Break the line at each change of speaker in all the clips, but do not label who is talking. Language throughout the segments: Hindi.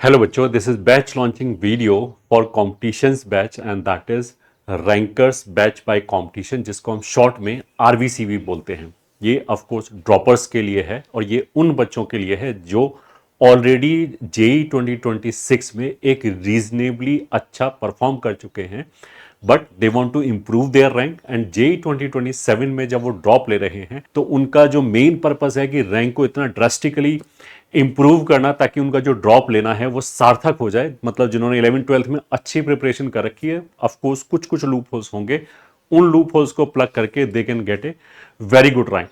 Hello बच्चों, this is batch launching video for competitions batch and that is rankers batch by competition जिसको हम शॉर्ट में RVCB बोलते हैं। ये ऑफ कोर्स ड्रॉपर्स के लिए है और ये उन बच्चों के लिए है जो ऑलरेडी जेई 2026 में एक रीजनेबली अच्छा परफॉर्म कर चुके हैं but they want to improve their rank and JEE 2027 में जब वो ड्रॉप ले रहे हैं तो उनका जो मेन पर्पस है कि रैंक को इतना ड्रास्टिकली इंप्रूव करना ताकि उनका जो ड्रॉप लेना है वो सार्थक हो जाए। मतलब जिन्होंने 11th-12th में अच्छी प्रिपरेशन कर रखी है, ऑफ कोर्स कुछ कुछ लूप होल्स होंगे, उन लूप होल्स को प्लग करके they can get a very good rank.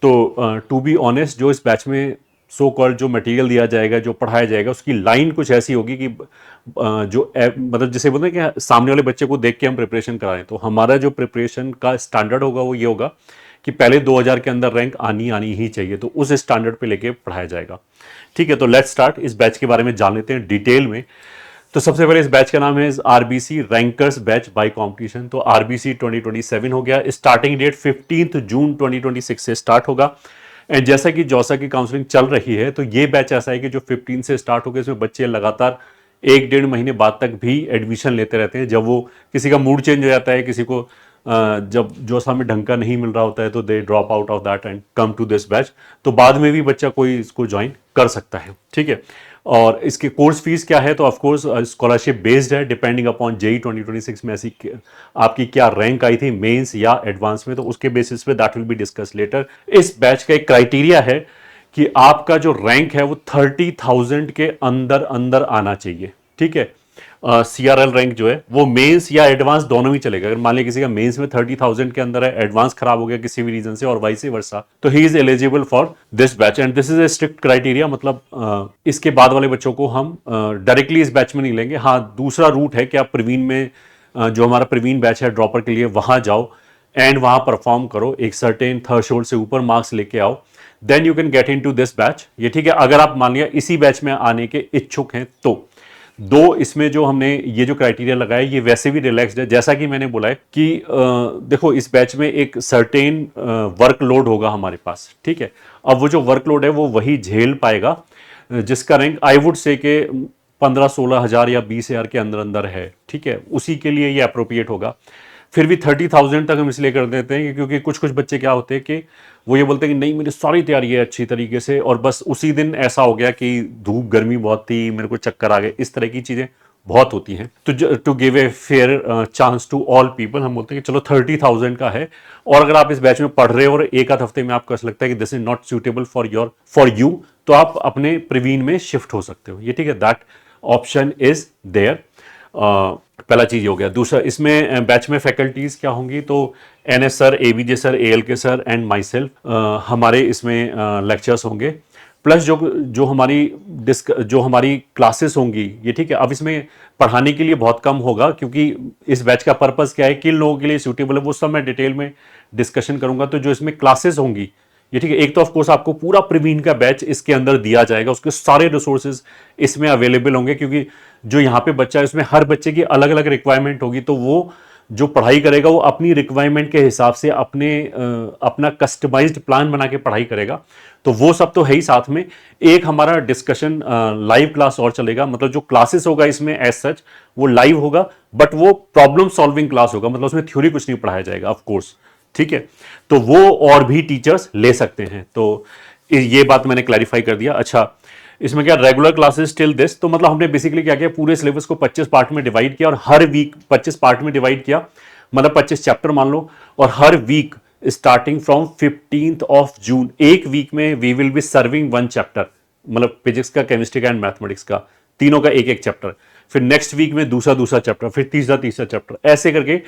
तो टू बी ऑनेस्ट, जो इस बैच में सो कॉल्ड जो मटेरियल दिया जाएगा, जो पढ़ाया जाएगा, उसकी लाइन कुछ ऐसी होगी कि मतलब जैसे बोलते हैं कि सामने वाले बच्चे को देख के हम प्रिपरेशन कराएं, तो हमारा जो प्रिपरेशन का स्टैंडर्ड होगा वो ये होगा कि पहले 2000 के अंदर रैंक आनी ही चाहिए, तो उस स्टैंडर्ड पे लेके पढ़ाया जाएगा। ठीक है, तो लेट्स स्टार्ट। इस बैच के बारे में जान लेते हैं डिटेल में। तो सबसे पहले इस बैच का नाम है RBC rankers batch by competition. तो आरबीसी 2027 हो गया। स्टार्टिंग डेट 15 जून 2026 से स्टार्ट होगा एंड जैसा कि जौसा की काउंसलिंग चल रही है तो ये बैच ऐसा है कि जो 15 से स्टार्ट हो गया, इसमें बच्चे लगातार 1-1.5 महीने बाद तक भी एडमिशन लेते रहते हैं। जब वो किसी का मूड चेंज हो जाता है, किसी को जब जोसा में ढंग का नहीं मिल रहा होता है तो they drop out of that and come to this batch. तो बाद में भी बच्चा कोई इसको ज्वाइन कर सकता है। ठीक है, और इसके कोर्स फीस क्या है? तो ऑफ कोर्स स्कॉलरशिप बेस्ड है, डिपेंडिंग अपॉन जेई 2026 में ऐसी आपकी क्या रैंक आई थी मेंस या एडवांस में, तो उसके बेसिस पे that will be discuss later. इस बैच का एक क्राइटेरिया है कि आपका जो रैंक है वो 30,000 के अंदर अंदर आना चाहिए। ठीक है, CRL रैंक जो है वो मेंस या एडवांस दोनों ही चलेगा। अगर मान लिया किसी का मेंस में 30,000 के अंदर है, एडवांस खराब हो गया किसी भी रीजन से और वाइस वर्सा, तो he is eligible for this batch and this is a strict criteria. मतलब इसके बाद वाले बच्चों को हम डायरेक्टली इस बैच में नहीं लेंगे। हाँ, दूसरा रूट है कि आप प्रवीण में जो हमारा प्रवीण बैच है ड्रॉपर के लिए, वहां जाओ एंड वहां परफॉर्म करो, एक सर्टेन थ्रेशोल्ड से ऊपर मार्क्स लेके आओ, then you can get into this batch. ये ठीक है, अगर आप मान लिया इसी बैच में आने के इच्छुक हैं तो। दो इसमें जो हमने ये जो क्राइटेरिया लगाया ये वैसे भी रिलैक्स्ड है, जैसा कि मैंने बोला है कि देखो इस बैच में एक सर्टेन वर्कलोड होगा हमारे पास। ठीक है, अब वो जो वर्कलोड है वो वही झेल पाएगा जिसका रैंक आई वुड से के 15-16 हज़ार या 20,000 के अंदर अंदर है। ठीक है, उसी के लिए ये अप्रोप्रिएट होगा। फिर भी 30,000 तक हम इसलिए कर देते हैं क्योंकि कुछ कुछ बच्चे क्या होते हैं कि वो ये बोलते हैं कि नहीं मेरी सारी तैयारी है अच्छी तरीके से और बस उसी दिन ऐसा हो गया कि धूप गर्मी बहुत थी, मेरे को चक्कर आ गए, इस तरह की चीज़ें बहुत होती हैं। तो to give a fair chance to all people हम बोलते हैं कि चलो 30,000 का है और अगर आप इस बैच में पढ़ रहे हो और एक आध हफ्ते में आपको ऐसा लगता है कि this is not suitable for you, तो आप अपने प्रवीण में शिफ्ट हो सकते हो। ये ठीक है, दैट ऑप्शन इज देयर। पहला चीज हो गया। दूसरा, इसमें बैच में फैकल्टीज क्या होंगी? तो NS sir, ABJ sir, ALK sir and my self हमारे इसमें लेक्चर्स होंगे। प्लस जो हमारी क्लासेस होंगी, ये ठीक है। अब इसमें पढ़ाने के लिए बहुत कम होगा क्योंकि इस बैच का पर्पस क्या है, किन लोगों के लिए सूटेबल है, वो सब मैं डिटेल में डिस्कशन करूंगा। तो जो इसमें क्लासेस होंगी, ये ठीक है, एक तो ऑफ कोर्स आपको पूरा प्रवीण का बैच इसके अंदर दिया जाएगा, उसके सारे रिसोर्सेज इसमें अवेलेबल होंगे क्योंकि जो यहाँ पे बच्चा है उसमें हर बच्चे की अलग अलग रिक्वायरमेंट होगी। तो वो जो पढ़ाई करेगा वो अपनी रिक्वायरमेंट के हिसाब से अपना कस्टमाइज्ड प्लान बना के पढ़ाई करेगा। तो वो सब तो है ही, साथ में एक हमारा डिस्कशन लाइव क्लास और चलेगा। मतलब जो क्लासेस होगा इसमें एज सच वो लाइव होगा बट वो प्रॉब्लम सॉल्विंग क्लास होगा, मतलब उसमें थ्योरी कुछ नहीं पढ़ाया जाएगा ऑफ कोर्स। ठीक है, तो वो और भी टीचर्स ले सकते हैं। तो ये बात मैंने क्लैरिफाई कर दिया। अच्छा, इसमें क्या रेगुलर क्लासेस टिल दिस, तो मतलब हमने बेसिकली क्या किया, पूरे सिलेबस को 25 पार्ट में डिवाइड किया और हर वीक 25 पार्ट में डिवाइड किया, मतलब 25 चैप्टर मान लो। और हर वीक स्टार्टिंग फ्रॉम 15 जून एक वीक में we will be serving 1 chapter, मतलब फिजिक्स का, केमिस्ट्री का एंड मैथमेटिक्स का, तीनों का एक चैप्टर। फिर नेक्स्ट वीक में दूसरा चैप्टर, फिर तीसरा चैप्टर, ऐसे करके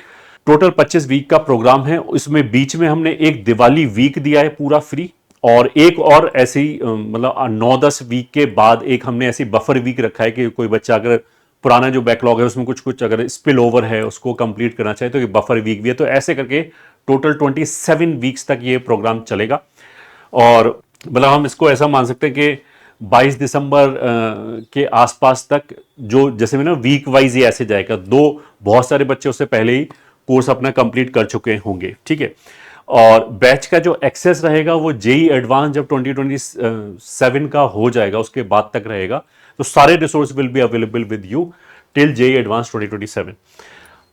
टोटल 25 वीक का प्रोग्राम है। इसमें बीच में हमने एक दिवाली वीक दिया है पूरा फ्री, और एक और ऐसी मतलब 9-10 वीक के बाद एक हमने ऐसी बफर वीक रखा है कि कोई बच्चा अगर पुराना जो बैकलॉग है उसमें कुछ अगर स्पिल ओवर है उसको कंप्लीट करना चाहे तो ये बफर वीक भी है। तो ऐसे करके टोटल 27 वीक्स तक ये प्रोग्राम चलेगा। और मतलब हम इसको ऐसा मान सकते हैं कि 22 दिसंबर के आसपास तक जो जैसे में ना वीक वाइज ही ऐसे जाएगा। बहुत सारे बच्चे उससे पहले ही कोर्स अपना कंप्लीट कर चुके होंगे। ठीक है, और बैच का जो एक्सेस रहेगा वो जेई एडवांस जब 2027 का हो जाएगा उसके बाद तक रहेगा। तो सारे resource will be available with you till JEE advance 2027।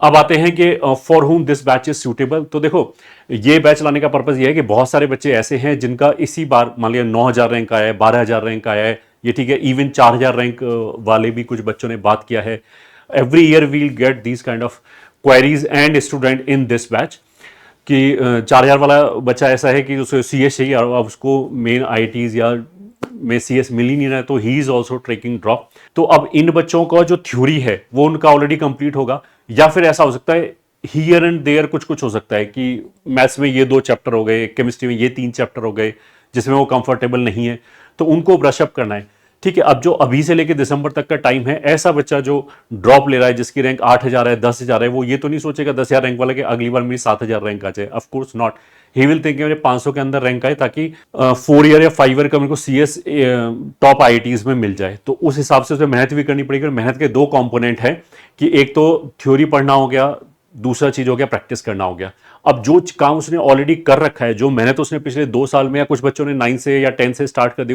अब आते हैं कि फॉर हुम दिस बैच इज सूटेबल। तो देखो, ये बैच लाने का पर्पज ये है कि बहुत सारे बच्चे ऐसे हैं जिनका इसी बार मान लिया 9,000 रैंक आया है, 12,000 रैंक आया है, ये ठीक है, इवन 4,000 रैंक वाले भी कुछ बच्चों ने बात किया है। Every year we'll get these kind of queries and student in this batch कि 4,000 वाला बच्चा ऐसा है कि उसे सी एस चाहिए और उसको मेन IITs या में CS मिल ही नहीं रहा है, तो he is also taking drop. तो अब इन बच्चों का जो थ्योरी है वो उनका ऑलरेडी कंप्लीट होगा, या फिर ऐसा हो सकता है हियर एंड देयर कुछ कुछ हो सकता है कि मैथ्स में ये 2 चैप्टर हो गए, केमिस्ट्री में ये 3 चैप्टर हो गए जिसमें वो कंफर्टेबल नहीं है, तो उनको ब्रशअप करना है। ठीक है, अब जो अभी से लेकर दिसंबर तक का टाइम है, ऐसा बच्चा जो ड्रॉप ले रहा है जिसकी रैंक 8,000 है, 10,000 है, वो ये तो नहीं सोचेगा 10,000 रैंक वाला कि अगली बार मेरी 7,000 रैंक आ जाए। Of course not, he will think मेरे 500 के अंदर रैंक आए ताकि 4 ईयर या 5 ईयर का मेरे को CS टॉप IITs में मिल जाए। तो उस हिसाब से उसे मेहनत भी करनी पड़ेगी, और मेहनत के 2 कॉम्पोनेंट है कि एक तो थ्योरी पढ़ना हो गया, दूसरा चीज हो गया प्रैक्टिस करना हो गया। अब जो काम उसने ऑलरेडी कर रखा है, जो मेहनत उसने पिछले 2 साल में, या कुछ बच्चों ने 9 से या 10 से स्टार्ट कर दी,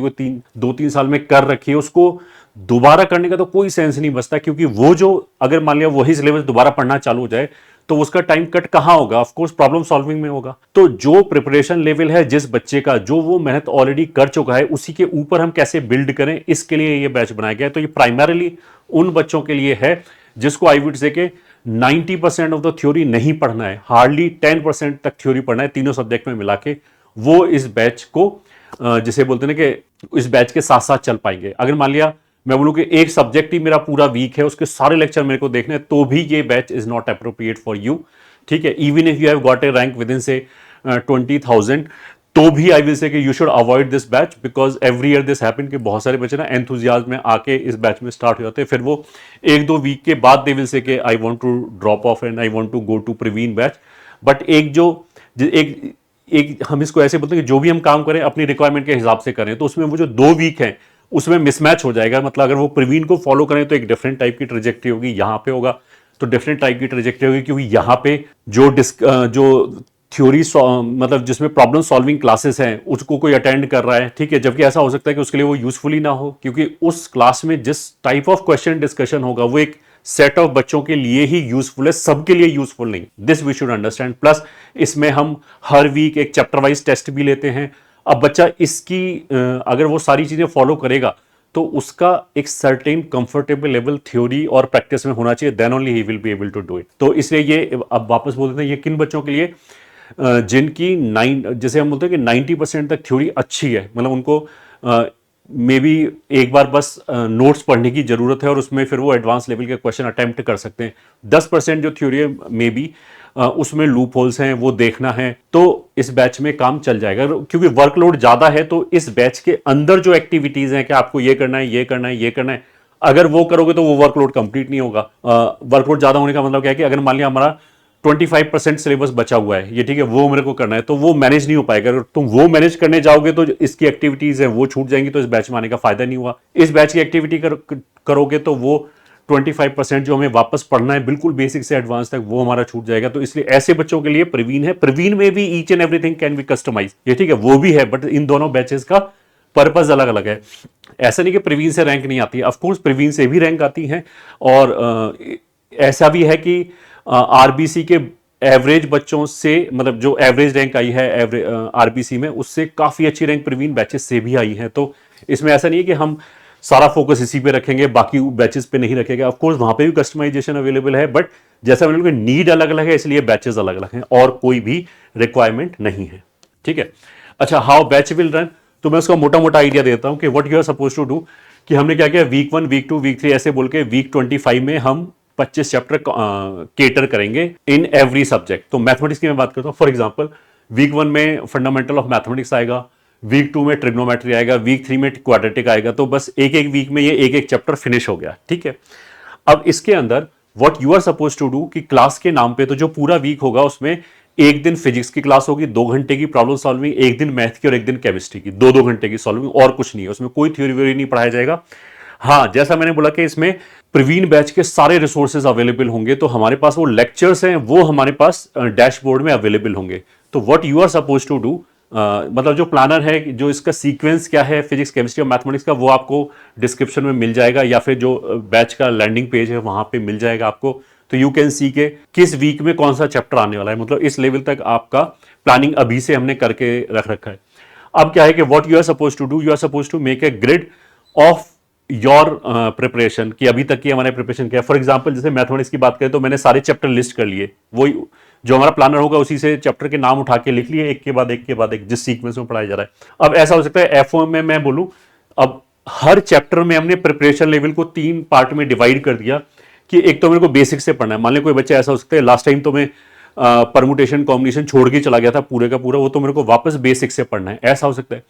2-3 साल में कर रखी है, उसको दोबारा करने का तो कोई सेंस नहीं बचता, क्योंकि वो जो अगर मान लिया वही सिलेबस दोबारा पढ़ना चालू हो जाए तो उसका टाइम कट कहां होगा? ऑफ कोर्स प्रॉब्लम सॉल्विंग में होगा। तो जो प्रिपरेशन लेवल है जिस बच्चे का, जो वो मेहनत ऑलरेडी कर चुका है, उसी के ऊपर हम कैसे बिल्ड करें, इसके लिए ये बैच बनाया गया है। तो ये प्राइमरीली उन बच्चों के लिए है जिसको आई वुड से के 90% ऑफ द थ्योरी नहीं पढ़ना है, हार्डली 10% तक थ्योरी पढ़ना है तीनों सब्जेक्ट में मिला के, वो इस बैच को जिसे बोलते हैं कि इस बैच के साथ साथ चल पाएंगे। अगर मान लिया मैं बोलूं कि एक सब्जेक्ट ही मेरा पूरा वीक है, उसके सारे लेक्चर मेरे को देखने हैं, तो भी ये batch is not appropriate for you. ठीक है, even if you have got A rank with in से 20,000, तो भी आई विल से कि you should avoid this batch, because every year this happen कि बहुत सारे बच्चे ना एंथुजियाज्म में आके इस बैच में स्टार्ट हो जाते हैं, फिर वो 1-2 वीक के बाद दे विल से कि I want to drop off and I want to go to Praveen batch. But एक हम इसको ऐसे बोलते हैं कि जो भी हम काम करें अपनी रिक्वायरमेंट के हिसाब से करें, तो उसमें वो जो 2 वीक है उसमें मिसमैच हो जाएगा। मतलब अगर वो प्रवीण को फॉलो करें तो एक डिफरेंट टाइप की ट्रेजेक्टरी होगी, यहां पे होगा तो डिफरेंट टाइप की ट्रेजेक्टरी होगी, क्योंकि यहां पे जो थ्योरी मतलब जिसमें प्रॉब्लम सॉल्विंग क्लासेस हैं उसको कोई अटेंड कर रहा है, ठीक है, जबकि ऐसा हो सकता है कि उसके लिए वो यूजफुल ही ना हो, क्योंकि उस क्लास में जिस टाइप ऑफ क्वेश्चन डिस्कशन होगा वो एक सेट ऑफ बच्चों के लिए ही यूजफुल है, सबके लिए यूजफुल नहीं। This we should understand. Plus इसमें हम हर वीक एक चैप्टर वाइज टेस्ट भी लेते हैं। अब बच्चा इसकी अगर वो सारी चीजें फॉलो करेगा तो उसका एक सर्टेन कंफर्टेबल लेवल थ्योरी और प्रैक्टिस में होना चाहिए, then only he will be able to do it. तो इसलिए ये अब वापस बोल देते हैं, ये किन बच्चों के लिए? जिनकी जैसे हम बोलते हैं कि 90% तक थ्योरी अच्छी है, मतलब उनको मे बी एक बार बस नोट्स पढ़ने की जरूरत है और उसमें फिर वो एडवांस लेवल के क्वेश्चन अटेम्प्ट कर सकते हैं। 10% जो थ्योरी है मे बी उसमें लूप होल्स हैं, वो देखना है, तो इस बैच में काम चल जाएगा। क्योंकि वर्कलोड ज्यादा है तो इस बैच के अंदर जो एक्टिविटीज हैं कि आपको ये करना है, ये करना है, ये करना है, अगर वो करोगे तो वो वर्कलोड कंप्लीट नहीं होगा। वर्कलोड ज्यादा होने का मतलब क्या है कि अगर मान लिया हमारा 25% सिलेबस बचा हुआ है, ये ठीक है, वो मेरे को करना है, तो वो मैनेज नहीं हो पाएगा। अगर तुम वो मैनेज करने जाओगे तो इसकी एक्टिविटीज है वो छूट जाएंगी, तो इस बैच में आने का फायदा नहीं हुआ। इस बैच की एक्टिविटी करोगे तो वो 25% जो हमें वापस पढ़ना है बिल्कुल बेसिक से एडवांस तक, वो हमारा छूट जाएगा। तो इसलिए ऐसे बच्चों के लिए प्रवीण है। प्रवीण में भी each and everything can be customise, ये ठीक है, वो भी है, बट इन दोनों बैचेस का पर्पज अलग अलग है। ऐसा नहीं कि प्रवीण से रैंक नहीं आती है, ऑफकोर्स प्रवीण से भी रैंक आती है, और ऐसा भी है कि आरबीसी के एवरेज बच्चों से, मतलब जो एवरेज रैंक आई है आरबीसी में, उससे काफी अच्छी रैंक प्रवीण बैचेस से भी आई है। तो इसमें ऐसा नहीं है कि हम सारा फोकस इसी पे रखेंगे, बाकी बैचेस पे नहीं रखेंगे। ऑफ कोर्स वहां पे भी कस्टमाइजेशन अवेलेबल है, बट जैसा मैंने बोला नीड अलग अलग है, इसलिए बैचेस अलग अलग हैं और कोई भी रिक्वायरमेंट नहीं है। ठीक है, अच्छा, हाउ बैच विल रन, तो मैं उसका मोटा मोटा आइडिया देता हूं कि what you are suppose to do, कि हमने क्या किया, वीक 1, वीक 2, वीक 3 ऐसे बोल के वीक 25 में हम 25 चैप्टर केटर करेंगे इन एवरी सब्जेक्ट। तो मैथमेटिक्स की मैं बात करता हूं, फॉर एग्जांपल वीक 1 में फंडामेंटल ऑफ मैथमेटिक्स आएगा, वीक 2 में ट्रिग्नोमेट्री आएगा, वीक 3 में क्वाड्रेटिक आएगा। तो बस एक एक वीक में ये एक एक चैप्टर फिनिश हो गया। ठीक है, अब इसके अंदर what you are suppose to do कि क्लास के नाम पे तो जो पूरा वीक होगा उसमें एक दिन फिजिक्स की क्लास होगी 2 घंटे की प्रॉब्लम सॉल्विंग, एक दिन मैथ की और एक दिन केमिस्ट्री की 2-2 घंटे की सॉल्विंग, और कुछ नहीं है उसमें, कोई थ्योरी व्योरी नहीं पढ़ाया जाएगा। हाँ, जैसा मैंने बोला कि इसमें प्रवीण बैच के सारे रिसोर्सेज अवेलेबल होंगे, तो हमारे पास वो लेक्चर्स हैं वो हमारे पास डैशबोर्ड में अवेलेबल होंगे। तो what you are suppose to do, मतलब जो प्लानर है, जो इसका सीक्वेंस क्या है फिजिक्स केमिस्ट्री और मैथमेटिक्स का, वो आपको डिस्क्रिप्शन में मिल जाएगा या फिर जो बैच का लैंडिंग पेज है वहां पे मिल जाएगा आपको। तो यू कैन सी के किस वीक में कौन सा चैप्टर आने वाला है, मतलब इस लेवल तक आपका प्लानिंग अभी से हमने करके रख रखा है। अब क्या है कि what you are suppose to do, you are suppose to make a grid of your preparation, कि अभी तक की हमारे प्रिपरेशन क्या है। फॉर एग्जांपल जैसे मैथमेटिक्स की बात करें तो मैंने सारे चैप्टर लिस्ट कर लिए, वही जो हमारा प्लानर होगा उसी से चैप्टर के नाम उठा के लिख लिए, एक के बाद एक के बाद एक, जिस सीक्वेंस में पढ़ाया जा रहा है। अब ऐसा हो सकता है एफओएम में मैं बोलूं, अब हर चैप्टर में हमने प्रिपरेशन लेवल को 3 पार्ट में डिवाइड कर दिया, कि एक तो मेरे को बेसिक से पढ़ना है। मान लो कोई बच्चा ऐसा हो सकता है, लास्ट टाइम तो मैं परमुटेशन कॉम्बिनेशन छोड़ के चला गया था पूरे का पूरा, वो तो मेरे को वापस बेसिक से पढ़ना है, ऐसा हो सकता है।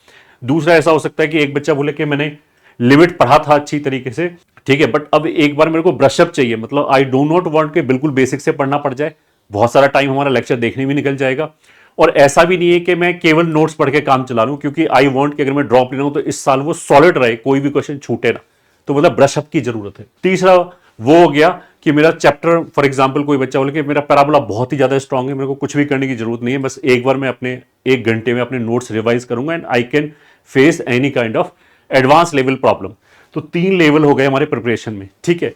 दूसरा ऐसा हो सकता है कि एक बच्चा बोले कि मैंने लिमिट पढ़ा था अच्छी तरीके से, ठीक है, बट अब एक बार मेरे को ब्रशअप चाहिए, मतलब आई डो नॉट वांट के बिल्कुल बेसिक से पढ़ना पड़ जाए, बहुत सारा टाइम हमारा लेक्चर देखने में निकल जाएगा। और ऐसा भी नहीं है कि मैं केवल नोट्स पढ़ के काम चला लूं, क्योंकि आई वांट कि अगर मैं ड्रॉप ले रहा हूं तो इस साल वो सॉलिड रहे, कोई भी क्वेश्चन छूटे ना, तो मतलब ब्रशअप की जरूरत है। तीसरा वो हो गया कि मेरा चैप्टर, फॉर एग्जांपल कोई बच्चा बोले कि मेरा पैराबोला बहुत ही ज्यादा स्ट्रांग है, मेरे को कुछ भी करने की जरूरत नहीं है, बस एक बार मैं अपने 1 घंटे में अपने नोट्स रिवाइज करूंगा and I can face any kind of advance level problem. तो 3 लेवल हो गए हमारे प्रिपरेशन में, ठीक है।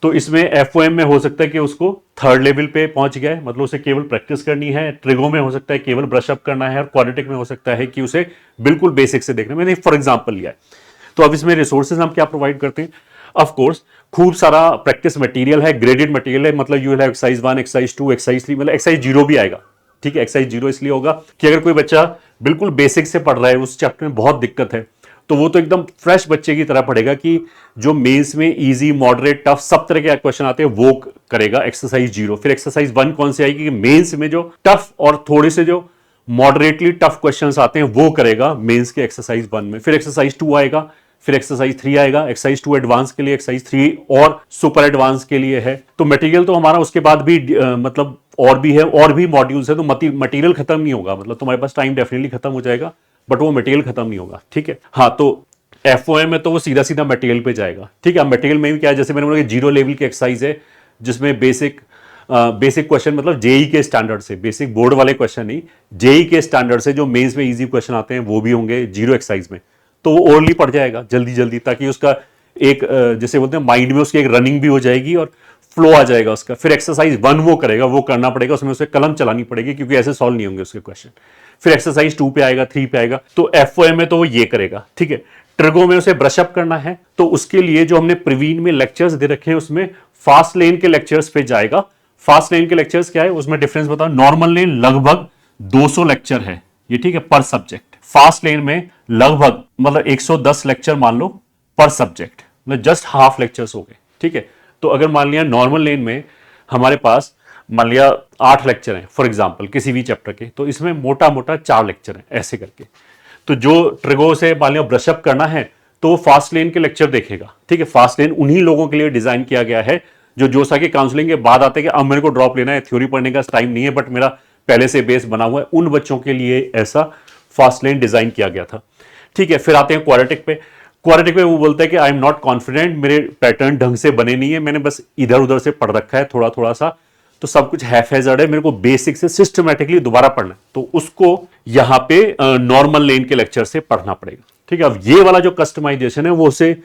तो इसमें एफओएम में हो सकता है कि उसको 3rd लेवल पे पहुंच गया है, मतलब उसे केवल प्रैक्टिस करनी है। ट्रिगो में हो सकता है केवल ब्रशअप करना है, और क्वाड्रेटिक में हो सकता है कि उसे बिल्कुल बेसिक से देखना। मैंने फॉर एग्जांपल लिया है। तो अब इसमें रिसोर्सेज हम क्या प्रोवाइड करते हैं, ऑफ कोर्स खूब सारा प्रैक्टिस मटेरियल है, ग्रेडेड मटेरियल है, मतलब you will have exercise 1, exercise 2, exercise 3, मतलब एक्सरसाइज 0 भी आएगा, ठीक है। एक्सरसाइज 0 इसलिए होगा कि अगर कोई बच्चा बिल्कुल बेसिक से पढ़ रहा है, उस चैप्टर में बहुत दिक्कत है, तो वो तो एकदम फ्रेश बच्चे की तरह पढ़ेगा कि जो मेंस में इजी, मॉडरेट, टफ सब तरह के क्वेश्चन आते हैं वो करेगा एक्सरसाइज 0। फिर एक्सरसाइज 1 कौन से आएगी, मेंस में जो टफ और थोड़े से जो मॉडरेटली टफ क्वेश्चंस आते हैं वो करेगा मेंस के एक्सरसाइज 1 में। फिर एक्सरसाइज 2 आएगा, फिर एक्सरसाइज 3 आएगा, एक्सरसाइज 2 एडवांस के लिए, एक्सरसाइज 3 और सुपर एडवांस के लिए है। तो मटेरियल तो हमारा उसके बाद भी मतलब और भी है, और भी मॉड्यूल्स है, तो मटेरियल खत्म नहीं होगा, मतलब तुम्हारे पास टाइम डेफिनेटली खत्म हो जाएगा, बट वो मटेरियल खत्म नहीं होगा, ठीक है। हाँ, तो एफओएम में तो वो सीधा सीधा मटेरियल पे जाएगा, ठीक है। मटेरियल में भी क्या है, जैसे मैंने बोला कि 0 लेवल की एक्सरसाइज है, जिसमें बेसिक क्वेश्चन, मतलब जेई के स्टैंडर्ड से, बेसिक बोर्ड वाले क्वेश्चन नहीं, जेई के स्टैंडर्ड से जो मेंस में इजी क्वेश्चन आते हैं वो भी होंगे 0 एक्सरसाइज में। तो वो ओरली पढ़ जाएगा जल्दी जल्दी, ताकि उसका एक जैसे बोलते हैं माइंड में उसकी एक रनिंग भी हो जाएगी और फ्लो आ जाएगा उसका। फिर एक्सरसाइज 1 वो करेगा, वो करना पड़ेगा, उसमें उसे कलम चलानी पड़ेगी, क्योंकि ऐसे सॉल्व नहीं होंगे उसके क्वेश्चन। फिर एक्सरसाइज 2 पे आएगा, 3 पे आएगा, तो एफओएम में तो वो ये करेगा, ठीक है। ट्रिगो में उसे ब्रशअप करना है, तो उसके लिए जो हमने प्रीवीन में लेक्चर्स दे रखे हैं उसमें फास्ट लेन के लेक्चर्स पे जाएगा। फास्ट लेन के लेक्चर्स क्या है, उसमें डिफरेंस बताओ। नॉर्मल लेन लगभग 200 लेक्चर है ये, ठीक है, पर सब्जेक्ट। फास्ट लेन में लगभग मतलब 110 लेक्चर मान लो पर सब्जेक्ट, मतलब जस्ट हाफ लेक्चर्स हो गए, ठीक है। तो अगर मान लिया नॉर्मल लेन में हमारे पास मान लिया 8 लेक्चर हैं फॉर एग्जांपल किसी भी चैप्टर के, तो इसमें मोटा मोटा 4 लेक्चर हैं ऐसे करके। तो जो ट्रिगो से मान लिया ब्रशअप करना है तो वो फास्ट लेन के लेक्चर देखेगा, ठीक है। फास्ट लेन उन्हीं लोगों के लिए डिजाइन किया गया है जो जोसा के काउंसलिंग के बाद आते हैं कि अब मेरे को ड्रॉप लेना है, थ्योरी पढ़ने का टाइम नहीं है, बट मेरा पहले से बेस बना हुआ है, उन बच्चों के लिए ऐसा फास्ट लेन डिजाइन किया गया था, ठीक है। फिर आते हैं क्वाड्रेटिक पे। क्वाड्रेटिक पे वो बोलता है कि आई एम नॉट कॉन्फिडेंट, मेरे पैटर्न ढंग से बने नहीं है, मैंने बस इधर उधर से पढ़ रखा है थोड़ा थोड़ा सा, तो सब कुछ हैफेजर्ड है, मेरे को बेसिक से सिस्टमैटिकली दोबारा पढ़ना है, तो उसको यहां पे नॉर्मल लेन के लेक्चर से पढ़ना पड़ेगा, ठीक है। अब ये वाला जो कस्टमाइजेशन है वो उसे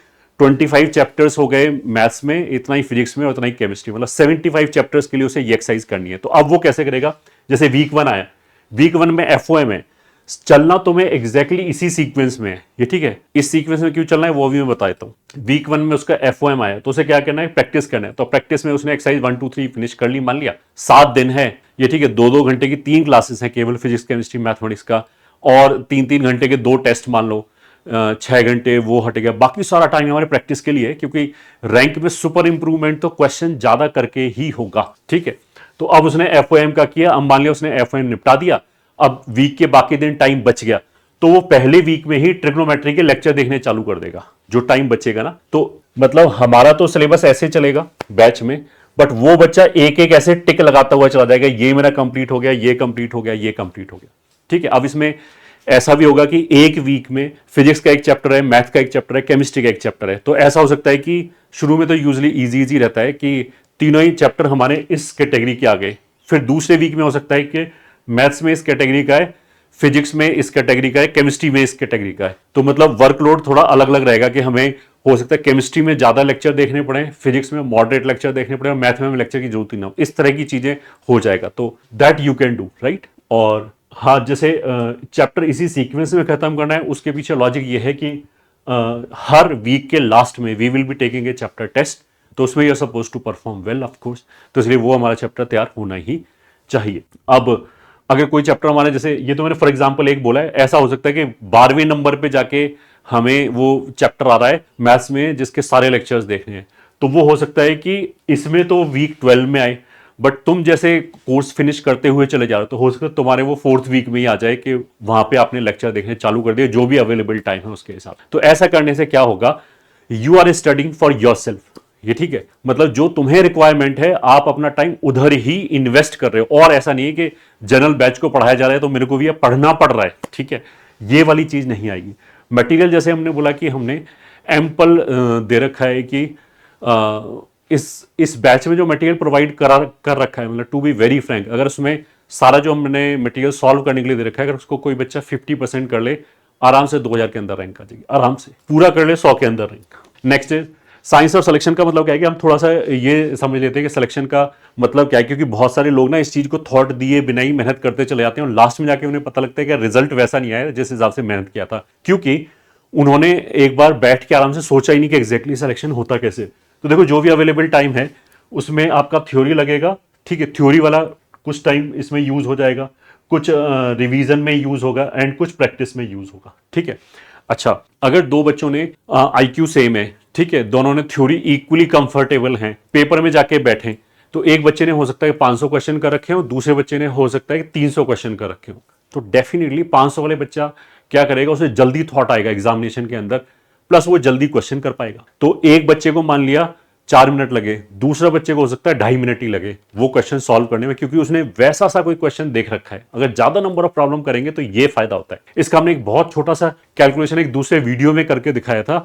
25 चैप्टर्स हो गए मैथ्स में, इतना ही फिजिक्स में और इतना ही केमिस्ट्री, मतलब 75 चैप्टर्स के लिए उसे ये एक्सरसाइज करनी है। तो अब वो कैसे करेगा, जैसे वीक 1 आया, वीक 1 में एफओएम है, चलना तो मैं एग्जैक्टली इसी सीक्वेंस में है ये, ठीक है। इस सीक्वेंस में क्यों चलना है वो भी मैं बता देता हूं। वीक 1 में उसका एफओएम आया तो उसे क्या करना है, प्रैक्टिस करना है। तो प्रैक्टिस में उसने एक्सरसाइज 1 2 3 फिनिश कर ली, मान लिया 7 दिन है ये, ठीक है। 2-2 घंटे की 3 क्लासेस हैं केवल फिजिक्स केमिस्ट्री मैथमेटिक्स का, और 3-3 घंटे के 2 टेस्ट मान लो, 6 घंटे वो हट गया, बाकी सारा टाइम हमारे प्रैक्टिस के लिए, क्योंकि रैंक में सुपर इंप्रूवमेंट तो क्वेश्चन ज्यादा करके ही होगा, ठीक है। तो अब उसने एफओएम का किया, अब मान लिया उसने एफओएम निपटा दिया, अब वीक के बाकी दिन टाइम बच गया, तो वो पहले वीक में ही ट्रिग्नोमेट्री के लेक्चर देखने चालू कर देगा, जो टाइम बचेगा ना। तो मतलब हमारा तो सिलेबस ऐसे चलेगा बैच में, बट वो बच्चा एक एक ऐसे टिक लगाता हुआ चला जाएगा, ये मेरा कंप्लीट हो गया, ये कंप्लीट हो गया, ये कंप्लीट हो गया, ठीक है। अब इसमें ऐसा भी होगा कि एक वीक में फिजिक्स का एक चैप्टर है, मैथ का एक चैप्टर है, केमिस्ट्री का एक चैप्टर है, तो ऐसा हो सकता है कि शुरू में तो यूजुअली इजी रहता है कि तीनों ही चैप्टर हमारे इस कैटेगरी के आ गए, फिर दूसरे वीक में हो सकता है कि मैथ्स में इस कैटेगरी का है, फिजिक्स में इस कैटेगरी का है, केमिस्ट्री में इस कैटेगरी का है। तो मतलब वर्कलोड थोड़ा अलग अलग रहेगा कि हमें हो सकता है केमिस्ट्री में ज्यादा लेक्चर देखने पड़े, फिजिक्स में मॉडरेट लेक्चर देखने पड़े और मैथ में लेक्चर की जरूरत ही ना हो, इस तरह की चीजें हो जाएगा। तो that you can do, right. और हाँ, जैसे चैप्टर इसी सीक्वेंस में खत्म करना है, उसके पीछे लॉजिक ये है कि हर वीक के लास्ट में we will be taking a chapter test, तो उसमें you are suppose to perform well of course, तो इसलिए वो हमारा चैप्टर तैयार होना ही चाहिए। अब अगर कोई चैप्टर हमारे, जैसे ये तो मैंने फॉर एग्जांपल एक बोला है, ऐसा हो सकता है कि 12वें नंबर पे जाके हमें वो चैप्टर आ रहा है मैथ्स में जिसके सारे लेक्चर्स देखने हैं, तो वो हो सकता है कि इसमें तो वीक 12 में आए, बट तुम जैसे कोर्स फिनिश करते हुए चले जा रहे हो तो हो सकता है तुम्हारे वो 4th वीक में ही आ जाए कि वहां पे आपने लेक्चर देखने चालू कर दिए, जो भी अवेलेबल टाइम है उसके हिसाब। तो ऐसा करने से क्या होगा, you are studying for yourself, ये ठीक है, मतलब जो तुम्हें रिक्वायरमेंट है आप अपना टाइम उधर ही इन्वेस्ट कर रहे हो, और ऐसा नहीं है कि जनरल बैच को पढ़ाया जा रहा है तो मेरे को भी अब पढ़ना पड़ रहा है, ठीक है, ये वाली चीज नहीं आएगी। मटेरियल जैसे हमने बोला कि हमने एम्पल दे रखा है कि इस बैच में जो मटेरियल प्रोवाइड कर रखा है, मतलब टू बी वेरी फ्रैंक, अगर उसमें सारा जो हमने मटेरियल सॉल्व करने के लिए दे रखा है, अगर उसको कोई बच्चा 50% कर ले, आराम से 2000 के अंदर रैंक आ जाएगी, आराम से पूरा कर ले 100 के अंदर रैंक। नेक्स्ट इज साइंस और सिलेक्शन का मतलब क्या है कि हम थोड़ा सा ये समझ लेते हैं कि सिलेक्शन का मतलब क्या है, क्योंकि बहुत सारे लोग ना इस चीज को थॉट दिए बिना ही मेहनत करते चले जाते हैं और लास्ट में जाके उन्हें पता लगता है कि रिजल्ट वैसा नहीं आया जिस हिसाब से मेहनत किया था, क्योंकि उन्होंने एक बार बैठ के आराम से सोचा ही नहीं कि एग्जैक्टली सिलेक्शन होता कैसे। तो देखो, जो भी अवेलेबल टाइम है उसमें आपका थ्योरी लगेगा, ठीक है, थ्योरी वाला कुछ टाइम इसमें यूज हो जाएगा, कुछ रिवीजन में यूज होगा एंड कुछ प्रैक्टिस में यूज होगा, ठीक है। अच्छा, अगर दो बच्चों ने आईक्यू सेम है, ठीक है, दोनों ने थ्योरी इक्वली कंफर्टेबल हैं, पेपर में जाके बैठे, तो एक बच्चे ने हो सकता है 500 क्वेश्चन कर रखे हो, दूसरे बच्चे ने हो सकता है 300 क्वेश्चन कर रखे हो, तो डेफिनेटली 500 वाले बच्चा क्या करेगा, उसे जल्दी थॉट आएगा एग्जामिनेशन के अंदर, प्लस वो जल्दी क्वेश्चन कर पाएगा। तो एक बच्चे को मान लिया 4 मिनट लगे, दूसरा बच्चे को हो सकता है 2.5 मिनट ही लगे वो क्वेश्चन सॉल्व करने में, क्योंकि उसने वैसा सा कोई क्वेश्चन देख रखा है। अगर ज्यादा नंबर ऑफ प्रॉब्लम करेंगे तो ये फायदा होता है। इसका हमने एक बहुत छोटा सा कैलकुलेशन एक दूसरे वीडियो में करके दिखाया था